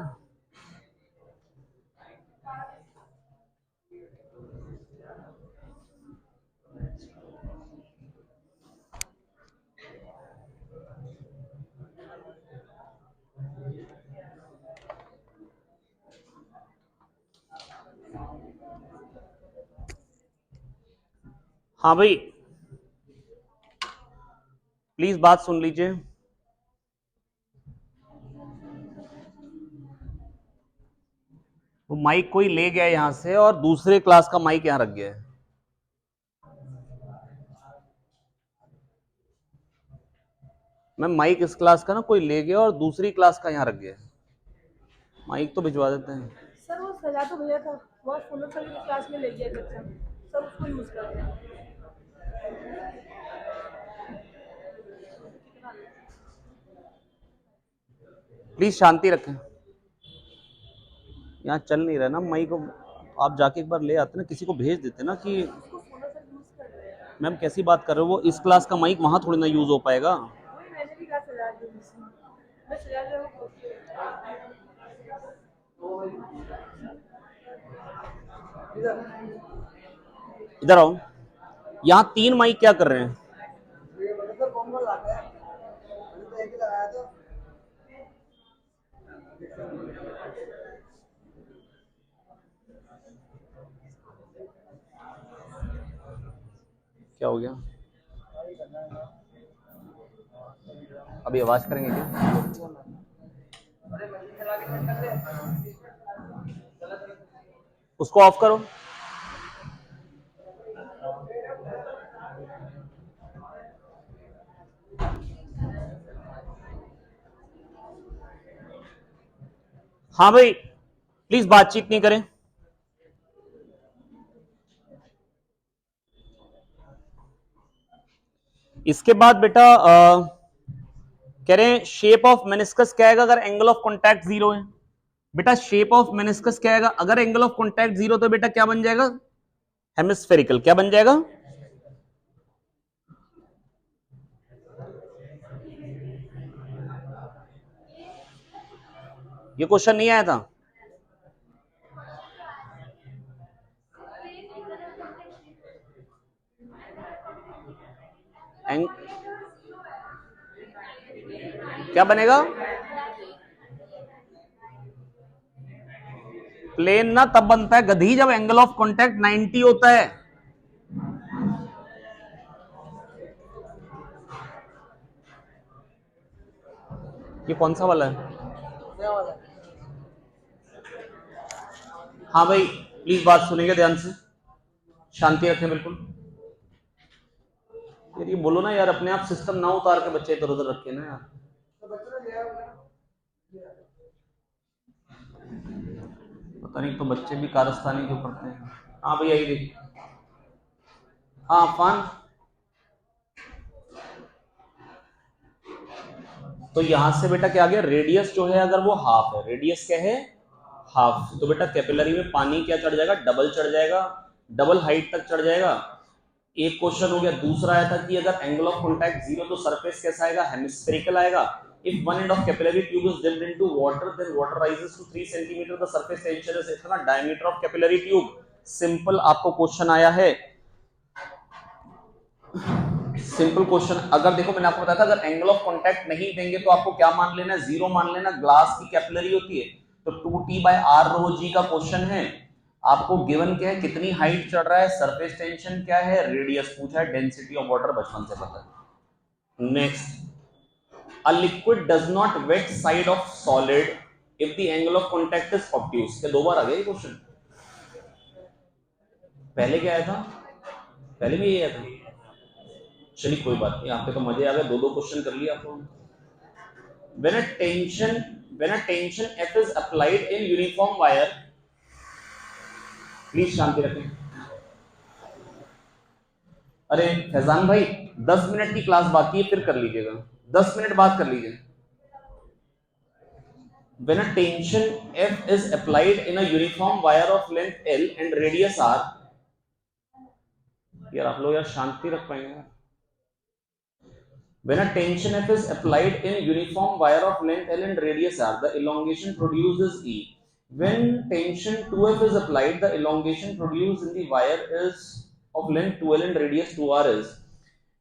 S1: हाँ भाई, प्लीज बात सुन लीजिए। वो माइक कोई ले गया यहां से और दूसरे क्लास का माइक यहां रख गया है। मैम माइक इस क्लास का ना कोई ले गया और दूसरी क्लास का यहां रख गया है। माइक तो भिजवा देते हैं।
S2: सर वो सजा तो भैया था, बहुत फुल सर क्लास में ले गया बच्चा, सर उसको यूज कर रहे हैं।
S1: प्लीज शांति रखें, यहाँ चल नहीं रहा ना माइक। आप जाके एक बार ले आते ना, किसी को भेज देते ना कि
S2: उसको फुल सर यूज कर रहे हैं।
S1: मैम कैसी बात कर रहे हो, वो इस क्लास का माइक वहां थोड़ी ना यूज हो पाएगा।
S2: वही मैंने भी कहा सजा दो, मैं सजा दे
S1: इधर आओ, यहाँ तीन माइक क्या कर रहे हैं। क्या हो गया? अभी आवाज करेंगे क्या? उसको ऑफ करो। हाँ भाई, प्लीज बातचीत नहीं करें। इसके बाद बेटा कह रहे हैं शेप ऑफ मेनिस्कस क्या आएगा अगर एंगल ऑफ कॉन्टैक्ट 0 है। बेटा शेप ऑफ मेनिस्कस क्या आएगा अगर एंगल ऑफ कॉन्टैक्ट 0 तो बेटा क्या बन जाएगा? हेमिस्फेरिकल। क्या बन जाएगा? ये क्वेश्चन नहीं आया था। क्या बनेगा? प्लेन ना तब बनता है गधी जब एंगल ऑफ कॉन्टैक्ट 90 होता है। ये कौन सा वाला है? हाँ भाई, प्लीज बात सुनेंगे ध्यान से, शांति रखें बिल्कुल। यार ये बोलो ना यार, अपने आप सिस्टम ना उतार के बच्चे इधर उधर रखे ना यार। पता नहीं तो बच्चे भी कारस्तानी क्यों करते हैं। हाँ भैया ये देखिए। हाँ फान, तो यहां से बेटा क्या आ गया? रेडियस जो है अगर वो हाफ है, रेडियस क्या है? हाफ, तो बेटा कैपिलरी में पानी क्या चढ़ जाएगा? डबल चढ़ जाएगा, डबल हाइट तक चढ़ जाएगा। एक क्वेश्चन हो गया। दूसरा आया था कि अगर एंगल ऑफ कॉन्टैक्ट 0 तो सरफेस कैसा आएगा? हेमिस्फेरिकल आएगा। If one end of capillary tube is dipped into water, then water rises to 3 centimeter. The surface tension is इतना diameter of capillary tube. Simple आपको क्वेश्चन आया है, सिंपल क्वेश्चन। अगर देखो मैंने आपको बताया था अगर एंगल ऑफ कॉन्टैक्ट नहीं देंगे तो आपको क्या मान लेना है? 0 मान लेना। ग्लास की कैपिलरी होती है तो 2t/r rho g का क्वेश्चन है। आपको गिवन क्या है? कितनी हाइट चढ़ रहा है, सरफेस टेंशन क्या है, रेडियस पूछा है, डेंसिटी ऑफ वाटर बचपन से पता है। Next, a liquid does not wet side of solid if the angle of contact is obtuse। क्या दो बार आ गया ये क्वेश्चन? पहले क्या आया था? पहले भी ये आया था। चलिए कोई बात नहीं, आपके तो मजे आ गए, दो दो क्वेश्चन कर लिया आपको। when a tension F is applied in uniform wire, please शांति रखें। अरे फैजान भाई 10 मिनट की क्लास बाकी है, फिर कर लीजिएगा, 10 मिनट बाद कर लीजिए। When a tension F is applied in a uniform wire of length L and radius R, यार आप लोग यार शांति रख पाएंगे? When a tension F is applied in uniform wire of length L and radius R, the elongation produced is E. When tension 2F is applied, the elongation produced in the wire is of length 2L and radius 2R is।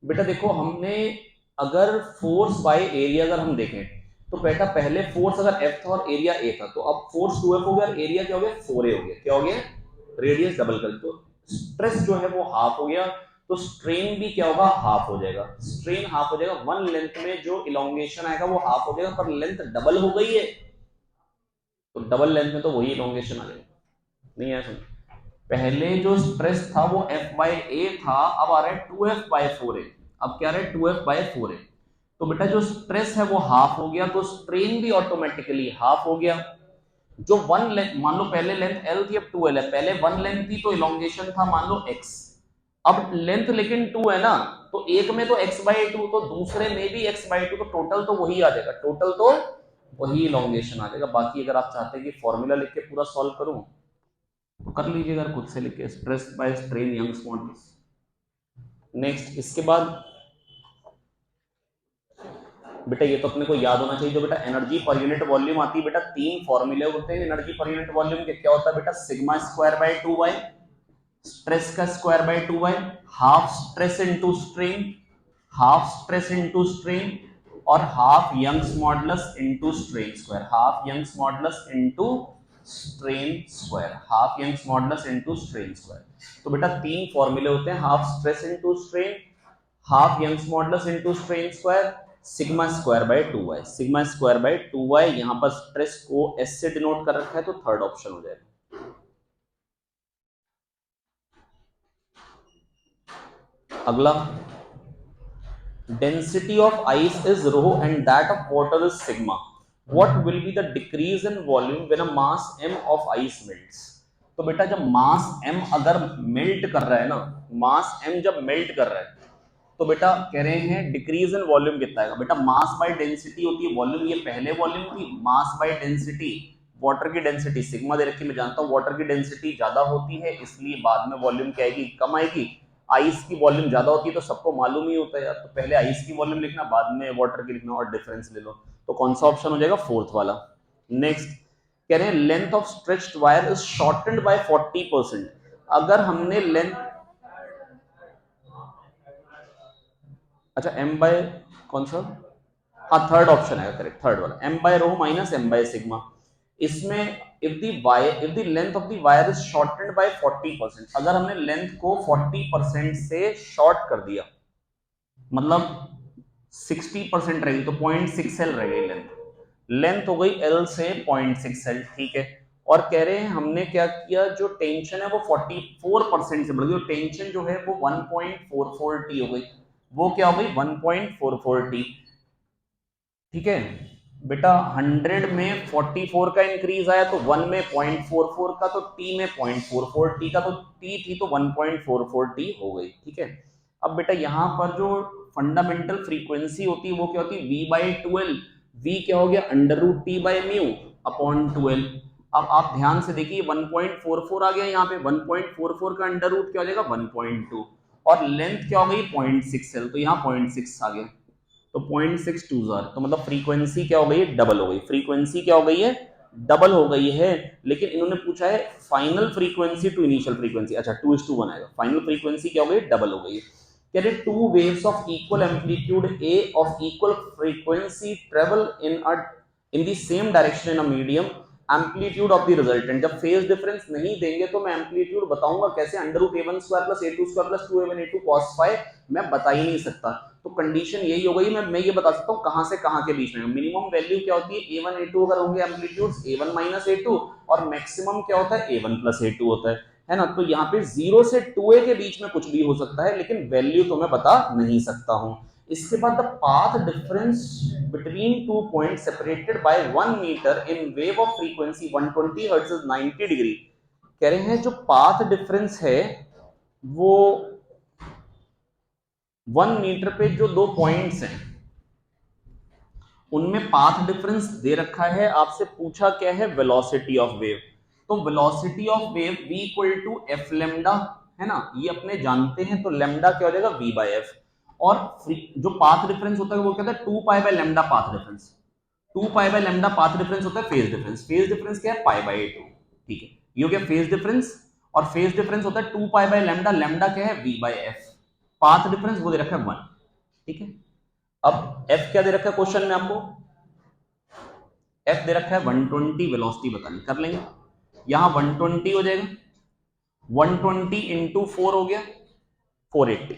S1: बेटा देखो हमने अगर force by area अगर हम देखें तो बेटा पहले फोर्स अगर F था और एरिया A था, तो अब फोर्स 2F हो गया और एरिया क्या हो गया? 4A हो गया। क्या हो गया? रेडियस डबल कर, तो स्ट्रेस जो है वो हाफ हो गया, तो स्ट्रेन भी क्या होगा? हाफ हो जाएगा। स्ट्रेन हाफ हो जाएगा, वन लेंथ में जो इलोंगेशन आएगा वो हाफ हो जाएगा, पर लेंथ डबल हो गई है तो डबल लेंथ में तो वही इलोंगेशन आ जाएगा। नहीं है सुन, पहले जो स्ट्रेस था वो F/A था, अब आ रहा है 2F/4A। अब क्या आ रहा है? 2F/4A। तो बेटा जो स्ट्रेस है वो हाफ हो गया, तो स्ट्रेन भी ऑटोमेटिकली हाफ हो गया। जो वन लेंथ, मान लो पहले लेंथ L थी, अब 2L है। पहले वन लेंथ थी तो इलोंगेशन था मान लो X, अब लेंथ लेकिन 2 है ना, तो एक में तो x/2 तो दूसरे में भी x/2, तो टोटल तो वही आ जाएगा, टोटल तो वही इलोंगेशन आ जाएगा। बाकी अगर आप चाहते हैं कि फॉर्मूला लिख के पूरा सॉल्व करूं तो कर लीजिएगा खुद से लिख के, stress by strain Young's modulus. Next, इसके बाद बेटा ये तो अपने को याद होना चाहिए, जो बेटा एनर्जी पर यूनिट वॉल्यूम आती है बेटा, तीन फॉर्मूले होते हैं एनर्जी पर यूनिट वॉल्यूम के। क्या होता है बेटा? Sigma square by 2y, stress का square by 2y, half stress into strain, half stress into strain, और half Young's modulus into strain square, half Young's modulus into strain square, half Young's modulus into strain square. तो बेटा तीन फॉर्मूले होते हैं, half stress into strain, half Young's modulus into strain square, sigma square by 2y। Sigma square by 2y, यहां पर stress को S से डिनोट कर रखा है तो थर्ड ऑप्शन हो जाएगा। अगला, density of ice is rho and that of water is sigma, what will be the decrease in volume when a mass m of ice melts. तो बेटा जब मास m अगर मेल्ट कर रहा है ना, मास m जब मेल्ट कर रहा है तो बेटा कह रहे हैं डिक्रीज इन वॉल्यूम कितना आएगा। बेटा मास बाय डेंसिटी होती है वॉल्यूम, ये पहले वॉल्यूम थी, मास बाय डेंसिटी, वाटर की डेंसिटी सिग्मा दे रखी, मैं जानता हूं वाटर की डेंसिटी ज्यादा होती है इसलिए बाद में वॉल्यूम क्या आएगी, कम आएगी। आइस की वॉल्यूम ज्यादा होती है तो सबको मालूम ही होता है यार, तो पहले आइस की वॉल्यूम लिखना, बाद में वाटर की लिखना और डिफरेंस ले लो। तो कौन सा ऑप्शन हो जाएगा, फोर्थ वाला। नेक्स्ट कह रहे हैं length of stretched wire is shortened by 40%। अगर हमने लेंथ, अच्छा m बाय कौन सा, हाँ थर्ड ऑप्शन है करेक्ट, थर्ड वाला, m by rho minus m by sigma. इसमें if the length of the wire is shortened by 40%, अगर हमने लेंथ को 40% से शॉर्ट कर दिया, मतलब 60% रहेगी तो 0.6 एल रह गई लेंथ, लेंथ हो गई एल से 0.6 एल, ठीक है। और कह रहे हैं हमने क्या किया, जो टेंशन है वो 44% से बढ़ गई, टेंशन जो है वो 1.44 टी हो गई, वो क्या हो गई 1.44 टी, ठीक है। बेटा 100 में 44 का इंक्रीज आया तो 1 में 0.44 का, तो टी में 0.44 टी का, तो टी थी तो 1.44 टी हो गई, ठीक है। अब बेटा यहाँ पर जो फंडामेंटल फ्रीक्वेंसी होती है वो क्या होती है, v बाई 12, v क्या हो गया under root T by mu upon 12। अब आप ध्यान से देखिए 1.44 आ गया यहाँ पे, 1.44 का अंडर रूट क्या हो जाएगा 1.2, और लेंथ क्या हो गई 0.6 एल, तो यहाँ 0.6 आ गया, तो 0.62 तो मतलब फ्रीक्वेंसी क्या हो गई है, डबल हो गई। फ्रीक्वेंसी क्या हो गई है, डबल हो गई है। लेकिन इन्होंने पूछा है final frequency to initial frequency, अच्छा 2:1 आएगा, फाइनल फ्रीक्वेंसी क्या हो गई, डबल हो गई है। कह रहे two waves of equal amplitude A of equal frequency travel in the same direction in a medium, amplitude of the resultant. जब फेज डिफरेंस नहीं देंगे तो मैं एम्पलीट्यूड बताऊंगा कैसे, under root a1 square plus a2 square plus 2a1 a2 cos phi मैं बता ही नहीं सकता। तो कंडीशन यही हो गई, मैं ये बता सकता हूँ कहां से कहां के बीच में मिनिमम वैल्यू क्या होती है, a1 a2 अगर होंगे एम्पलीट्यूड्स a1 माइनस a2, और मैक्सिमम क्या होता है a1 प्लस a2 होता है ना। तो यहाँ पे 0 से 2a के बीच में कुछ भी हो सकता है, लेकिन वैल्यू तो मैं बता नहीं सकता हूँ। इसके बाद the path difference between two point separated by 1 metre in wave of frequency 120 hertz is 90 degree. कह रहे हैं जो पाथ डिफरेंस है वो 1 मीटर पे जो दो पॉइंट्स हैं उनमें पाथ डिफरेंस दे रखा है, आपसे पूछा क्या है, वेलोसिटी ऑफ वेव। तो velocity of wave v equal to F lambda है ना, ये अपने जानते हैं, तो लेमडा क्या हो जाएगा v बाय एफ। और जो पाथ डिफरेंस होता है वो क्या होता है 2 pi by lambda path difference, 2 pi by lambda path difference होता है फेज डिफरेंस, फेज डिफरेंस क्या है पाई बाय 2, ठीक है। ये हो गया फेज डिफरेंस, और फेज डिफरेंस होता है 2 पाई बाय लेमडा, लेमडा क्या है v by F, path difference वो दे रखा है 1, ठीक है। अब f क्या दे रखा है क्वेश्चन में आपको, f दे रखा है 120 वेलोसिटी बतानी, कर लेंगे। यहां 120 हो जाएगा, 120 इंटू 4 हो गया 480,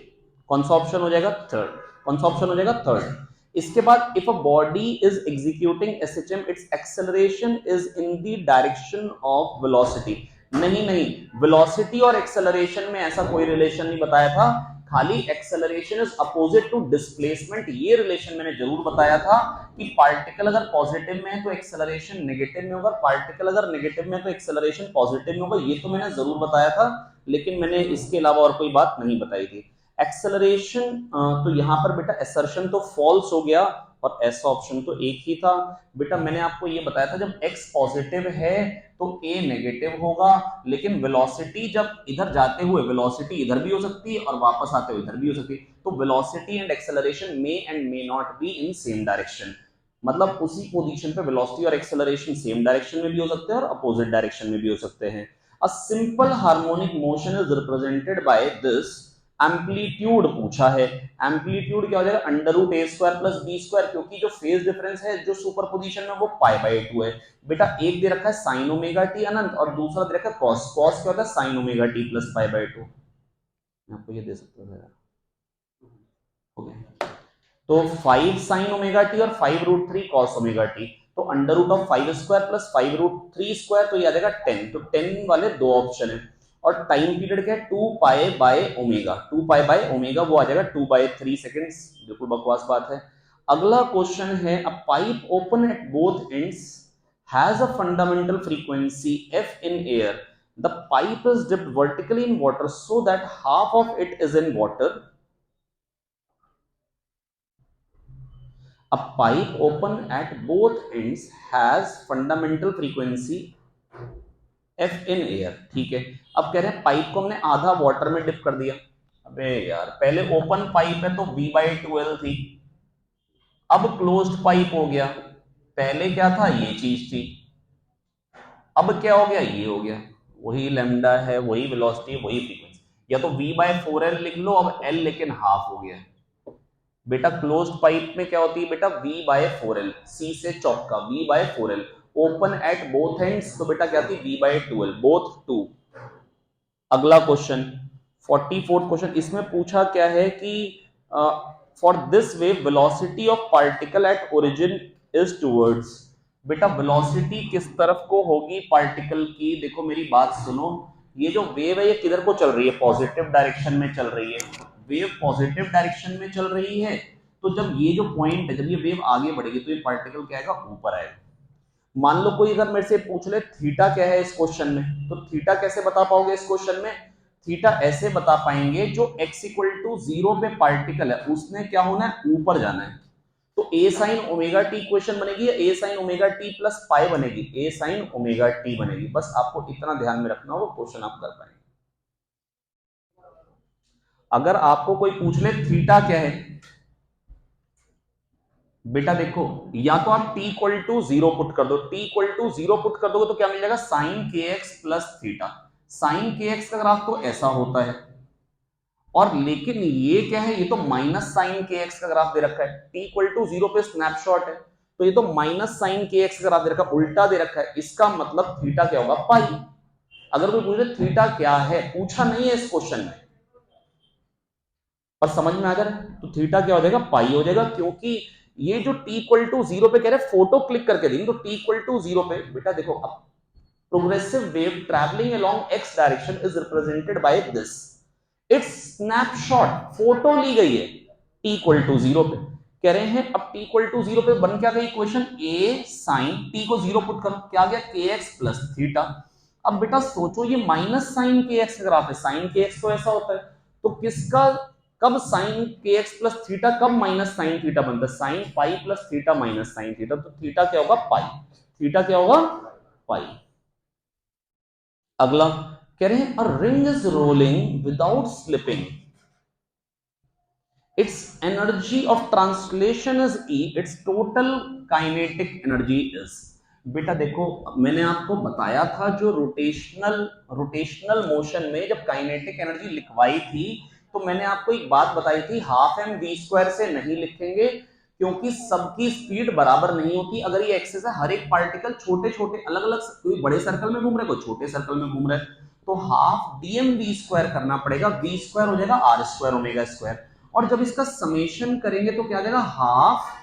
S1: कौन सा ऑप्शन हो जाएगा, थर्ड। कौन सा ऑप्शन हो जाएगा, थर्ड। इसके बाद if a body is executing SHM it's acceleration is in the direction of velocity. नहीं नहीं, वेलोसिटी और एक्सेलरेशन में ऐसा कोई रिलेशन नहीं बताया था, खाली acceleration is opposite to displacement, ये रिलेशन मैंने जरूर बताया था कि पार्टिकल अगर पॉजिटिव में है तो एक्सेलरेशन नेगेटिव में होगा, पार्टिकल अगर नेगेटिव में है तो एक्सेलरेशन पॉजिटिव में होगा, ये तो मैंने जरूर बताया था, लेकिन मैंने इसके अलावा और कोई बात नहीं बताई थी। एक्सेलरेशन तो यहां पर बेटा असर्शन तो फॉल्स हो गया और ऐसा ऑप्शन तो एक ही था। बेटा मैंने आपको ये बताया था जब x पॉजिटिव है तो a नेगेटिव होगा, लेकिन वेलोसिटी जब इधर जाते हुए वेलोसिटी इधर भी हो सकती है और वापस आते हुए इधर भी हो सकती है, तो velocity and acceleration may and may not be in same direction, मतलब उसी पोजीशन पे वेलोसिटी और एक्सेलरेशन सेम डायरेक्शन में भी हो सकते हैं और अपोजिट डायरेक्शन में भी हो सकते हैं। A simple harmonic motion is represented by this amplitude पूछा है, एम्पलीट्यूड क्या हो जाएगा under root a square plus B square, क्योंकि जो फेज डिफरेंस है जो सुपरपोजिशन में वो पाई बाय 2 है। बेटा एक दे रखा है साइन ओमेगा टी अनंत और दूसरा दे रखा है कॉस, कॉस क्या होता है sign omega T plus pi by 2। मैं आपको ये दे सकता हूँ, ओके। तो 5 साइन ओमेगा टी और 5 रूट 3 कॉस ओमेगा टी, तो under root of 5 square plus 5 root 3 square, तो ये आ जाएगा 10। तो 10 वाले दो ऑप्शन है और टाइम पीरियड क्या है 2 pi by omega, 2 pi by omega वो आ जाएगा 2 बाय 3 सेकंड्स। बिल्कुल बकवास बात है। अगला क्वेश्चन है, अ pipe open at both ends has a fundamental frequency f in air, the pipe is dipped vertically in water so that half of it is in water. A pipe open at both ends has fundamental frequency f in air, ठीक है। अब कह रहे हैं pipe को हमने आधा water में डिप कर दिया। अबे यार पहले ओपन पाइप है तो v/2l थी, अब क्लोज्ड पाइप हो गया। पहले क्या था ये चीज थी, अब क्या हो गया ये हो गया। वही लैम्डा है, वही वेलोसिटी, वही फ्रीक्वेंसी। या तो v/4l लिख लो, अब l लेकिन हाफ हो गया। बेटा क्लोज्ड पाइप में क्या होती है बेटा v/4l, सी से चौका v/4l, open at both ends तो बेटा क्या थी v/2l, बोथ 2। अगला क्वेश्चन 44th क्वेश्चन, इसमें पूछा क्या है कि for this wave velocity of particle at origin is towards. बेटा वेलोसिटी किस तरफ को होगी पार्टिकल की, देखो मेरी बात सुनो, ये जो वेव है ये किधर को चल रही है, पॉजिटिव डायरेक्शन में चल रही है। वेव पॉजिटिव डायरेक्शन में चल रही है, तो जब ये जो पॉइंट है, जब ये वेव आगे बढ़ेगी तो ये पार्टिकल क्या आएगा ऊपर आएगा। मान लो कोई अगर मेरे से पूछ ले थीटा क्या है इस क्वेश्चन में, तो थीटा कैसे बता पाओगे इस क्वेश्चन में? थीटा ऐसे बता पाएंगे, जो x इक्वल टू 0 पे पार्टिकल है उसने क्या होना है ऊपर जाना है। तो a sign omega T equation बनेगी या a sign omega T plus pi बनेगी, a साइन ओमेगा टी बनेगी। बस आपको इतना ध्यान में रखना होगा, क्वेश्चन आप कर पाएंगे। अगर आपको कोई पूछ ले थीटा क्या है, बेटा देखो या तो आप t इक्वल टू 0 पुट कर दो, t इक्वल टू 0 पुट कर दोगे तो क्या मिल जाएगा साइन के एक्स प्लस थीटा। साइन के एक्स का ग्राफ तो ऐसा होता है, और लेकिन ये क्या है, ये तो माइनस साइन के एक्स का ग्राफ दे रखा है। t इक्वल टू 0 पे स्नैपशॉट है, तो ये तो माइनस साइन के एक्स का ग्राफ दे रखा है, उल्टा दे रखा है। इसका मतलब थीटा क्या होगा पाई। अगर कोई पूछे थीटा क्या है, पूछा नहीं है इस क्वेश्चन में, पर समझ में आ जा रहा है, तो थीटा क्या हो जाएगा पाई हो जाएगा। क्योंकि ये जो t इक्वल टू 0 पे कह रहे हैं फोटो क्लिक करके देंगे, तो t इक्वल टू 0 पे बेटा देखो अब progressive wave travelling along x direction is represented by this, it's snapshot, photo ली गई है t इक्वल टू 0 पे। कह रहे हैं अब t इक्वल टू 0 पे बन क्या गई इक्वेशन, a साइन t को 0 पुट करो क्या आ गया kx प्लस थीटा। अब बेटा सोचो ये माइनस साइन kx का ग्राफ है, साइन kx तो ऐसा होता है, तो किसका कब साइन के एक्स प्लस थीटा कब माइनस साइन थीटा बनता है, sine pi plus theta minus sine theta, तो थीटा क्या होगा पाई, थीटा क्या होगा पाई। अगला कह रहे हैं a ring is rolling without slipping, its energy of translation is E, its total kinetic energy is. बेटा देखो मैंने आपको बताया था जो रोटेशनल मोशन में जब काइनेटिक एनर्जी लिखवाई थी, तो मैंने आपको एक बात बताई थी, हाफ एम वी स्क्वायर से नहीं लिखेंगे क्योंकि सबकी स्पीड बराबर नहीं होती। अगर ये एक्सिस है, हर एक पार्टिकल छोटे छोटे अलग अलग, कोई बड़े सर्कल में घूम रहा है कोई छोटे सर्कल में घूम रहा है, तो हाफ डीएम वी स्क्वायर करना पड़ेगा, वी स्क्वायर हो जाएगा आर स्क्वायर ओमेगा स्क्वायर, और जब इसका समेशन करेंगे तो क्या आ जाएगा हाफ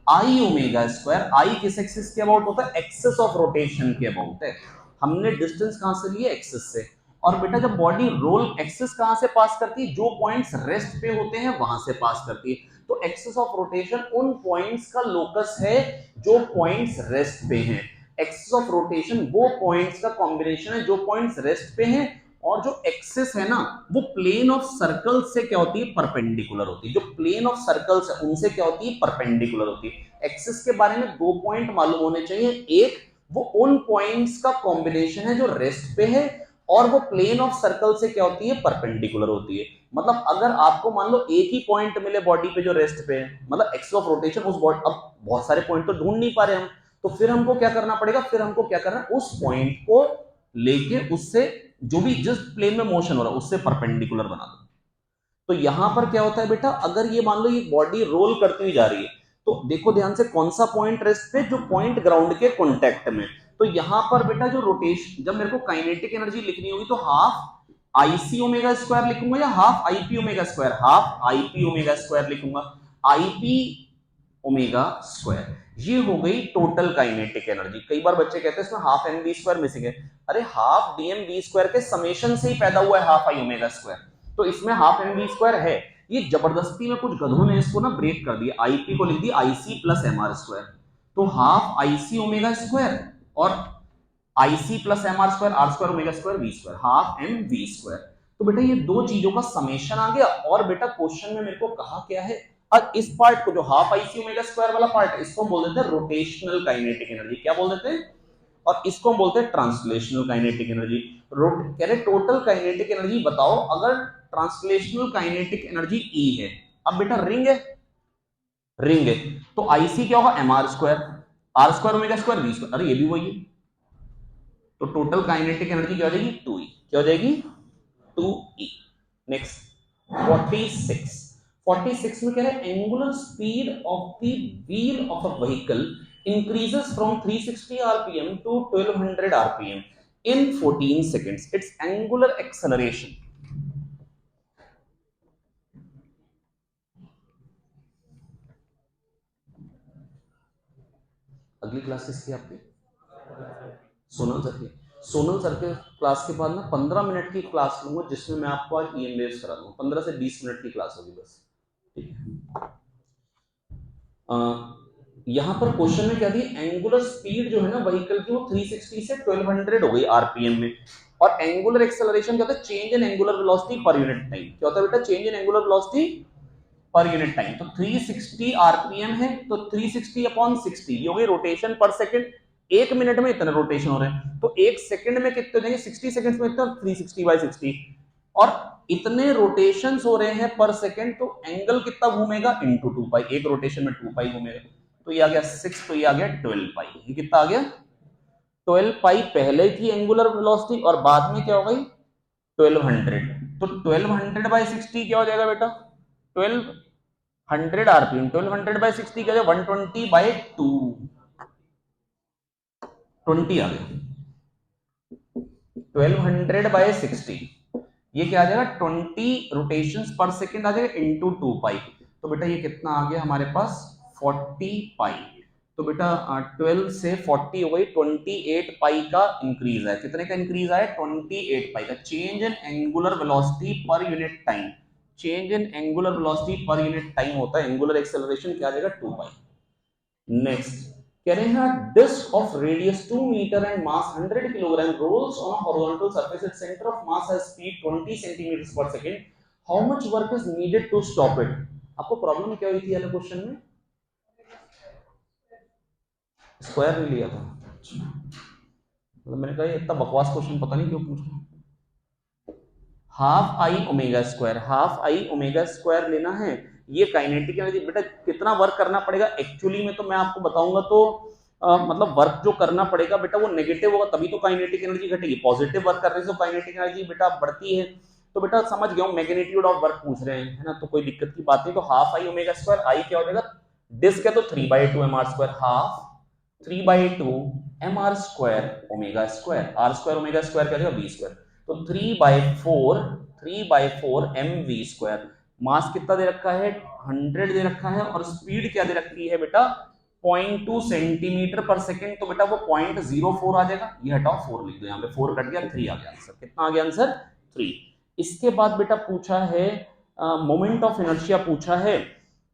S1: आई ओमेगा स्क्वायर। आई किस एक्सिस के अबाउट होता है, एक्सिस ऑफ रोटेशन के अबाउट है। हमने डिस्टेंस कहां से लिए एक्सिस से, और बेटा जब बॉडी रोल एक्सिस कहां से पास करती है, जो पॉइंट्स रेस्ट पे होते हैं वहां से पास करती है। तो एक्सिस ऑफ रोटेशन उन पॉइंट्स का लोकस है जो पॉइंट्स रेस्ट पे हैं, एक्सिस ऑफ रोटेशन वो पॉइंट्स का कॉम्बिनेशन है जो पॉइंट्स रेस्ट पे हैं, और जो एक्सिस है ना वो प्लेन ऑफ सर्कल से क्या होती है परपेंडिकुलर होती है, जो प्लेन ऑफ सर्कल्स है उनसे क्या होती है परपेंडिकुलर होती है। एक्सिस के बारे में दो पॉइंट मालूम होने चाहिए, एक वो उन पॉइंट्स का कॉम्बिनेशन है जो रेस्ट पे है, और वो प्लेन ऑफ सर्कल से क्या होती है परपेंडिकुलर होती है। मतलब अगर आपको मान लो एक ही पॉइंट मिले बॉडी पे जो रेस्ट पे है, मतलब एक्सिस ऑफ रोटेशन उस बॉडी, अब बहुत सारे पॉइंट तो ढूंढ नहीं पा रहे हम, तो फिर हमको क्या करना पड़ेगा, फिर हमको क्या करना है उस पॉइंट को लेके उससे जो भी जिस प्लेन में मोशन हो रहा है उससे परपेंडिकुलर बना दो। तो यहां पर क्या होता है बेटा, अगर ये मान लो ये बॉडी रोल करती हुई जा रही है, तो देखो ध्यान से कौन सा पॉइंट रेस्ट पे, जो पॉइंट ग्राउंड के कॉन्टेक्ट में। तो यहां पर बेटा जो रोटेशन, जब मेरे को काइनेटिक एनर्जी लिखनी होगी तो हाफ आईसी ओमेगा स्क्वायर लिखूंगा या half IP omega square, half IP omega square लिखूंगा, आईपी ओमेगा स्क्वायर। ये हो गई टोटल काइनेटिक एनर्जी। कई बार बच्चे कहते हैं इसमें half M V square missing है। अरे half D M V square के समेशन से ही पैदा हुआ है हाफ आई ओमेगा स्क्वायर, तो इसमें हाफ एम वी स्क्वायर है। ये जबरदस्ती में कुछ गधों ने इसको ना ब्रेक कर दिया, आईपी को लिख दिया IC plus M R square. तो हाफ आईसी ओमेगा स्क्वायर और IC plus M R square, R square omega square V square, half M V square. तो बेटा ये दो चीजों का समेशन आ गया। और बेटा क्वेश्चन में मेरे को कहा क्या है, और इस पार्ट को जो हाफ आईसी ओमेगा स्क्वायर वाला पार्ट है, इसको हम बोल देते हैं रोटेशनल काइनेटिक एनर्जी। क्या बोल देते हैं? और इसको हम बोलते हैं ट्रांसलेशनल काइनेटिक एनर्जी। कह रहे टोटल काइनेटिक एनर्जी बताओ अगर ट्रांसलेशनल काइनेटिक एनर्जी ई है। अब बेटा रिंग है, रिंग है तो आईसी क्या होगा, M R square, R square omega square V square. अरे ये भी वही है, तो टोटल काइनेटिक एनर्जी क्या हो जाएगी, 2E। क्या हो जाएगी, 2E। नेक्स्ट 46, 46 में कह रहे हैं angular speed of the wheel of a vehicle increases from 360 rpm to 1200 rpm in 14 seconds. Its angular acceleration. अगली क्लासेस थी आपकी सोनल सर की। सोनल सर के क्लास के बाद ना 15 मिनट की क्लास लूंगा, जिसमें मैं आपको आज ईएम वेव्स करा दूंगा। 15 से 20 मिनट की क्लास होगी बस, ठीक है। यहां पर क्वेश्चन में क्या दी, एंगुलर स्पीड जो है ना व्हीकल की, वो 360 से 1200 हो गई आरपीएम में। और एंगुलर एक्सेलरेशन क्या होता है, change in angular velocity per unit time. क्या होता है बेटा, change in angular velocity per unit time. तो 360 आरपीएम है, तो 360 अपॉन 60 ये हो गई रोटेशन पर सेकंड। एक मिनट में इतने रोटेशन हो रहे हैं, तो एक सेकंड में कितने हो जाएंगे, 60 सेकंड्स में इतना, 360 बाई 60। और इतने रोटेशंस हो रहे हैं पर सेकंड, तो एंगल कितना घूमेगा, इनटू 2 पाई। एक रोटेशन में 2 पाई घूमेगा, तो ये आ गया 6, तो ये आ गया 12 पाई। ये कितना आ गया, 12 पाई पहले की एंगुलर वेलोसिटी, और बाद में क्या हो गई 1200। तो 1200 बाई 60 क्या हो जाएगा बेटा, 1200 आरपीएम। 1200 बाई 60 क्या हो जाएगा, 120 बाई 2, 20 आ गया। 1200 बाई 60 ये क्या आ जाएगा, 20 रोटेशंस पर सेकंड आ जाएगा, इनटू 2 पाई। तो बेटा ये कितना आ गया हमारे पास, 40 पाई। तो बेटा 12 से 40 हो गई, 28 पाई का इंक्रीज है। कितने का इंक्रीज आया, 28 पाई का। Change in angular velocity per unit time, change in angular velocity per unit time होता है एंगुलर एक्सेलरेशन, क्या आ जाएगा, 2 पाई। नेक्स्ट कह रहे हैं disc of radius 2 metre and mass 100 kilogram rolls on a horizontal surface, it's centre of mass has speed 20 centimetres per second, how much work is needed to stop it. आपको problem क्या हुई थी वाले question में, square नहीं लिया था। मतलब मैंने कहा इतना बकवास क्वेश्चन पता नहीं क्यों पूछ रहा। Half I omega square, half I omega square लेना है। ये काइनेटिक एनर्जी बेटा कितना वर्क करना पड़ेगा एक्चुअली में, तो मैं आपको बताऊंगा। तो मतलब वर्क जो करना पड़ेगा बेटा वो नेगेटिव होगा, तभी तो काइनेटिक एनर्जी घटेगी। पॉजिटिव वर्क करने से काइनेटिक एनर्जी बेटा बढ़ती है। तो बेटा समझ गया हूं, मैग्नीट्यूड ऑफ वर्क पूछ रहे हैं, है ना, तो कोई दिक्कत की बात नहीं। तो half I omega square, I क्या हो जाएगा, डिस्क है तो 3/2 M R square, half 3/2 M R square omega square, R square omega square क्या जाएगा, वी स्क्वायर। तो 3/4 एम वी स्क्वायर। मास कितना दे रखा है, 100 दे रखा है, और स्पीड क्या दे रखी है बेटा, 0.2 सेंटीमीटर पर सेकंड। तो बेटा वो 0.04 आ जाएगा। ये हटाओ, 4 लिख दो, यहाँ पे 4 कट गया, 3 आ गया आंसर। कितना आ गया आंसर, 3। इसके बाद बेटा पूछा है मोमेंट ऑफ इनर्शिया पूछा है।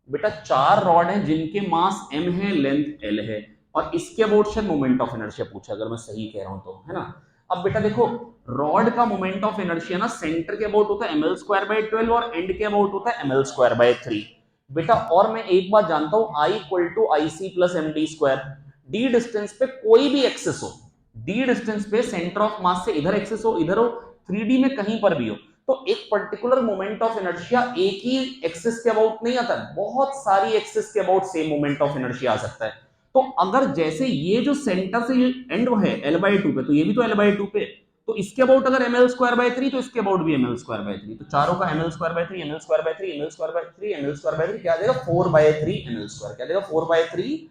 S1: बेटा 4 रॉड हैं जिनके मास m है, लेंथ l है, और इसके अबाउट शायद मोमेंट ऑफ इनर्शिया पूछा, अगर मैं सही कह रहा हूं तो, है ना। अब बेटा देखो, रॉड का मोमेंट ऑफ इनर्शिया ना सेंटर के अबाउट होता है ml²/12 और एंड के अबाउट होता है ml²/3 बेटा। और मैं एक बात जानता हूं, I = IC + MD²। D distance पे कोई भी एक्सेस हो, डी डिस्टेंस पे सेंटर ऑफ मास से इधर एक्सेस हो, इधर हो, 3D में कहीं पर भी हो, तो एक पर्टिकुलर मोमेंट ऑफ इनर्शिया एक ही एक्सिस के अबाउट नहीं आता, बहुत सारी एक्सिस के about same moment of inertia आ सकता है। तो अगर जैसे ये जो सेंटर से ये एंड है L/2 पे, तो ये भी तो L/2 पे, तो इसके अबाउट अगर ml स्क्वायर बाय 3 तो इसके अबाउट भी ml स्क्वायर बाय 3, तो चारों का ml square bye 3 ml square bye 3 ml square bye 3 ml square bye 3 क्या आ जाएगा 4 बाय 3 ml स्क्वायर, क्या आ जाएगा 4 बाय 3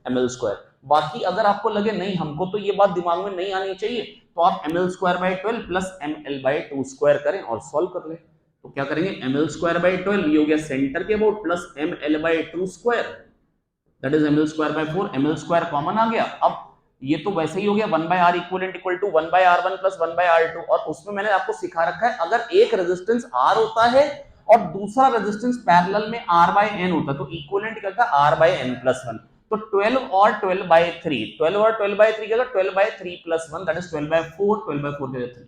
S1: ml स्क्वायर। बाकी अगर आपको लगे नहीं हमको तो ये बात दिमाग में नहीं आनी चाहिए तो आप ml square by 12 plus ml by 2 square करें और सॉल्व कर लें। तो क्या करेंगे ml स्क्वायर बाय 12 ये हो गया सेंटर के about plus ml by 2 square that is ml square by 4, ml square common आ गया। अब ये तो वैसे ही हो गया 1 by R equivalent equal to 1 by R one plus 1 by R two, और उसमें मैंने आपको सिखा रखा है अगर एक रेजिस्टेंस आर होता है और दूसरा रेजिस्टेंस पैरेलल में आर बाय एन होता है तो इक्वलेंट क्या था आर बाय एन प्लस 1। तो 12 और 12 बाय 3, 12 और 12 बाय 3 क्या था 12 by 3 plus 1 that is 12 by 4, 12 by 4 क्या 3।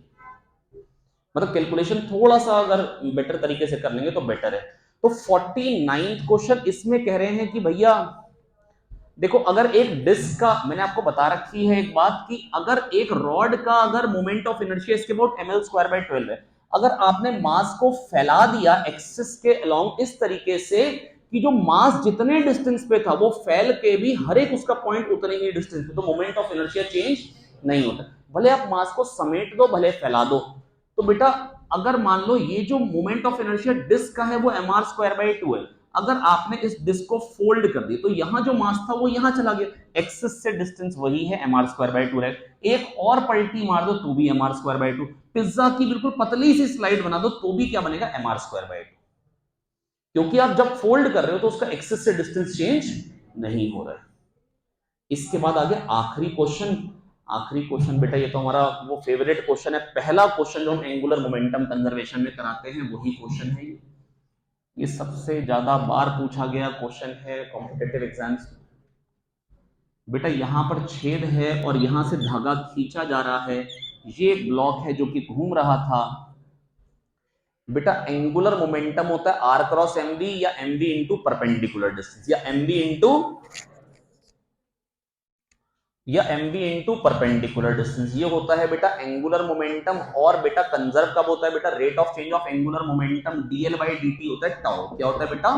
S1: मतलब कैलकुलेशन थोड़ा सा अगर बेटर तरीके से कर लेंगे तो बेटर है। तो 49th क्वेश्चन इसमें कह रहे हैं कि भैया देखो अगर एक डिस्क का, मैंने आपको बता रखी है एक बात कि अगर एक रॉड का अगर मोमेंट ऑफ इनर्शिया इसके अबाउट ml स्क्वायर बाय 12 है, अगर आपने मास को फैला दिया एक्सिस के अलोंग इस तरीके से कि जो मास जितने डिस्टेंस पे था वो फैल के भी हर एक उसका पॉइंट उतने ही डिस्टेंस पे, तो मोमेंट ऑफ इनर्शिया चेंज नहीं होता, भले आप मास को समेट दो भले फैला दो। तो बेटा अगर मान लो ये जो मोमेंट ऑफ इनर्शिया डिस्क का है वो mr स्क्वायर बाय 2 है, अगर आपने इस डिस्क को फोल्ड कर दिया तो यहां जो मास था वो यहां चला गया, एक्सिस से डिस्टेंस वही है mr स्क्वायर बाय 2 है। एक और पलटी मार दो तो भी mr स्क्वायर बाय 2, पिज्जा की बिल्कुल पतली सी स्लाइड बना दो तो भी क्या बनेगा mr स्क्वायर बाय 2, क्योंकि आप जब फोल्ड कर रहे हो तो उसका एक्सिस से डिस्टेंस चेंज नहीं हो रहा है। इसके बाद आगे आखिरी क्वेश्चन, आखिरी क्वेश्चन बेटा ये तो हमारा वो फेवरेट क्वेश्चन है, पहला क्वेश्चन जो हम एंगुलर मोमेंटम कंजर्वेशन में कराते हैं वही क्वेश्चन है ये सबसे ज्यादा बार पूछा गया क्वेश्चन है कॉम्पिटिटिव एग्जाम्स। बेटा यहां पर छेद है और यहां से धागा खींचा जा रहा है, ये ब्लॉक है जो कि घूम रहा था। बेटा एंगुलर मोमेंटम होता है आर क्रॉस एम बी या M B into perpendicular distance या M B into perpendicular distance, ये होता है बेटा एंगुलर मोमेंटम। और बेटा कंजर्व कब होता है बेटा, rate of change of angular momentum DL by D होता है टाउ, क्या होता है बेटा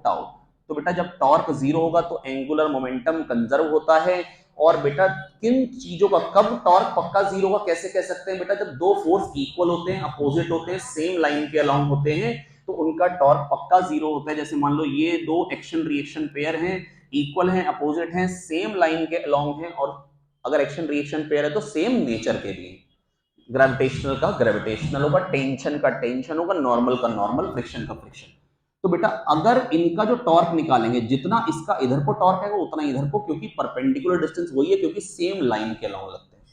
S1: टाउ। तो बेटा जब टॉर्क जीरो होगा तो एंगुलर मोमेंटम कंजर्व होता है। और बेटा किन चीजों का कब टॉर्क पक्का जीरो होगा कैसे कह सकते हैं बेटा, जब दो फोर्स इक्वल होते हैं अपोजिट होते हैं सेम लाइन के अलोंग होते हैं तो उनका टॉर्क पक्का जीरो होता है। जैसे मान लो ये दो एक्शन रिएक्शन पेयर हैं, इक्वल हैं अपोजिट हैं सेम लाइन के अलोंग हैं, और अगर एक्शन रिएक्शन पेयर है तो सेम नेचर के भी, ग्रेविटेशनल का ग्रेविटेशनल होगा, टेंशन का टेंशन होगा, नॉर्मल का नॉर्मल, फ्रिक्शन का फ्रिक्शन। तो बेटा अगर इनका जो टॉर्क निकालेंगे जितना इसका इधर को टॉर्क है वो उतना इधर को, क्योंकि परपेंडिकुलर डिस्टेंस वही है क्योंकि सेम लाइन के अलोंग लगते हैं।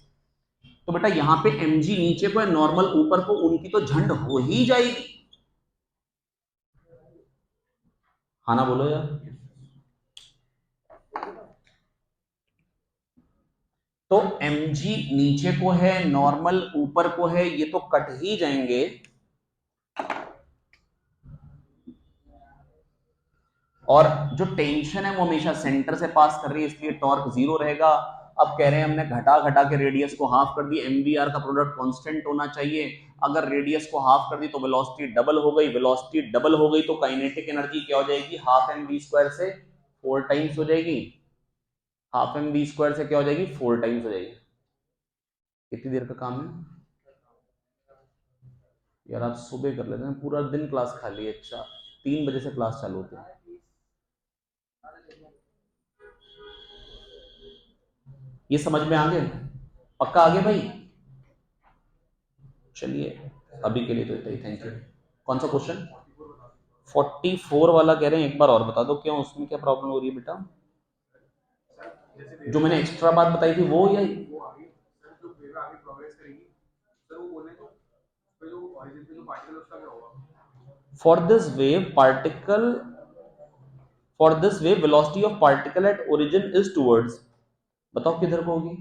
S1: तो बेटा यहां पे mg नीचे को है नॉर्मल ऊपर को, उनकी तो झंड हो ही जाएगी। हाँ ना बोलो यार। तो mg नीचे को है नॉर्मल ऊपर को है, ये तो कट ही जाएंगे। और जो टेंशन है वो हमेशा सेंटर से पास कर रही है इसलिए टॉर्क जीरो रहेगा। अब कह रहे हैं हमने घटा घटा के रेडियस को हाफ कर दिया, एमवीआर का प्रोडक्ट कांस्टेंट होना चाहिए। अगर रेडियस को हाफ कर दी तो वेलोसिटी डबल हो गई, वेलोसिटी डबल हो गई तो काइनेटिक एनर्जी क्या हो जाएगी, हाफ एम वी स्क्वायर से 4 टाइम्स हो जाएगी, हाफ एम वी स्क्वायर से क्या हो जाएगी 4 टाइम्स हो जाएगी। कितनी देर का काम है यार, आप सुबह कर लेते हैं पूरा दिन क्लास खाली है। अच्छा 3 बजे से क्लास चालू होती है। ये समझ में आ गए, पक्का आ गए भाई। चलिए अभी के लिए तो इतना ही, थैंक यू। कौन सा क्वेश्चन 44 वाला कह रहे हैं, एक बार और बता दो क्यों, उसमें क्या प्रॉब्लम हो रही है बेटा, जो मैंने एक्स्ट्रा बात बताई थी वो या for this wave particle, for this wave velocity of particle at origin is towards, बताओ किधर को होगी।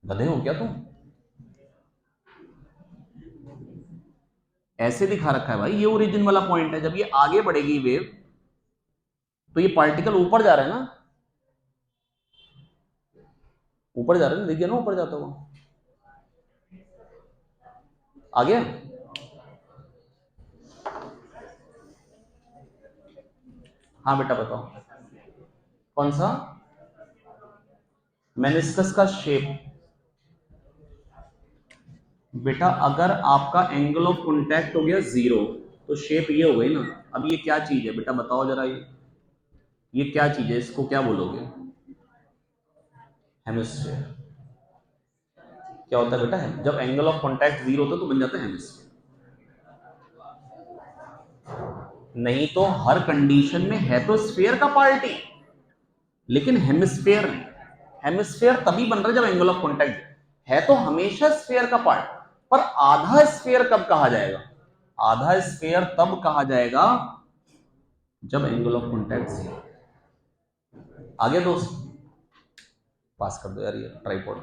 S1: गधे हो क्या तुम, ऐसे दिखा रखा है भाई, ये ओरिजिन वाला पॉइंट है, जब ये आगे बढ़ेगी वेव तो ये पार्टिकल ऊपर जा रहा है ना, ऊपर जा रहा है ना, देखिए ना ऊपर जाता हुआ, आ गया। हाँ बेटा बताओ कौन सा, मेनिस्कस का शेप, बेटा अगर आपका एंगल ऑफ कॉन्टैक्ट हो गया 0 तो शेप ये हो गई ना। अब ये क्या चीज है बेटा बताओ जरा, ये क्या चीज है, इसको क्या बोलोगे? हेमिस्फीयर। क्या होता है बेटा है जब एंगल ऑफ कॉन्टैक्ट 0 होता है तो बन जाता है हेमिस्फीयर। नहीं तो हर कंडीशन में है तो स्फीयर का पार्ट ही, लेकिन हेमिस्फीयर नहीं। हेमिस्फीयर तभी बन रहा है जब एंगल ऑफ कॉन्टैक्ट है, तो हमेशा स्फीयर का पार्ट। पर आधा स्फीयर कब कहा जाएगा? आधा स्फीयर तब कहा जाएगा जब एंगल ऑफ कॉन्टैक्ट 0। आगे दोस्त पास कर दो यार ये ट्राइपॉड।